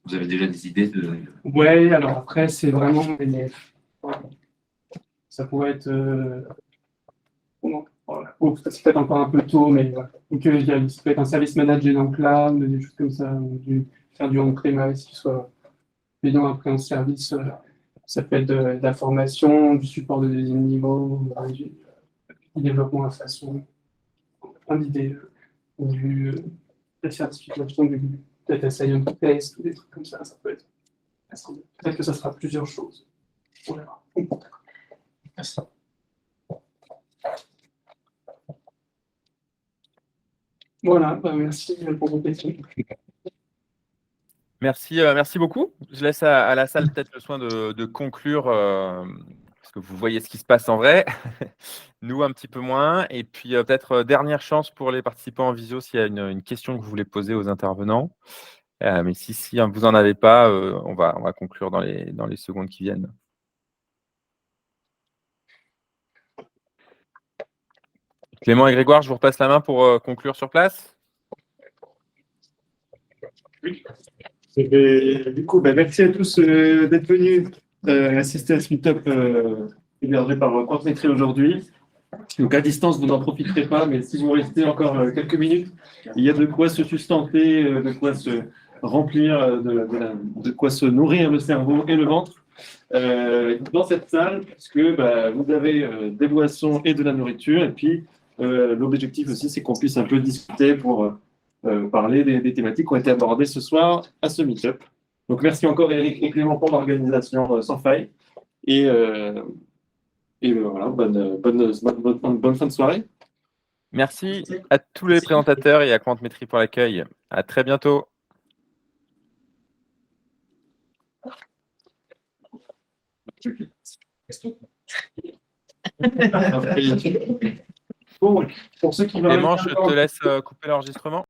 Vous avez déjà des idées de. Ouais, alors après, c'est vraiment. Ça pourrait être. C'est peut-être encore un peu tôt, mais voilà. Donc, ça peut être un service managé dans le cloud, des choses comme ça, ou faire du on-premise qui soit payant après un service. Ça peut être de la formation, du support de deuxième niveau, du développement à façon, plein d'idées, ou la certification du data science test, ou des trucs comme ça, ça peut être. Peut-être que ça sera plusieurs choses. On verra. Merci. Voilà, bah, merci pour vos questions. Merci beaucoup. Je laisse à la salle peut-être le soin de conclure, parce que vous voyez ce qui se passe en vrai. Nous, un petit peu moins. Et puis, peut-être dernière chance pour les participants en visio s'il y a une question que vous voulez poser aux intervenants. Mais si vous n'en avez pas, on va conclure dans les secondes qui viennent. Clément et Grégoire, je vous repasse la main pour conclure sur place. Du coup, merci à tous d'être venus assister à ce meet-up hébergé par Quantmetry aujourd'hui. Donc à distance, vous n'en profiterez pas, mais si vous restez encore quelques minutes, il y a de quoi se sustenter, de quoi se remplir, de quoi se nourrir le cerveau et le ventre dans cette salle, puisque vous avez des boissons et de la nourriture. Et puis l'objectif aussi, c'est qu'on puisse un peu discuter pour parler des thématiques qui ont été abordées ce soir à ce meet-up. Donc merci encore Eric et Clément pour l'organisation sans faille. Et voilà, bonne fin de soirée. Merci à tous les présentateurs et à Quantmetry pour l'accueil. À très bientôt. Bon, pour ceux qui Clément, je te laisse couper l'enregistrement.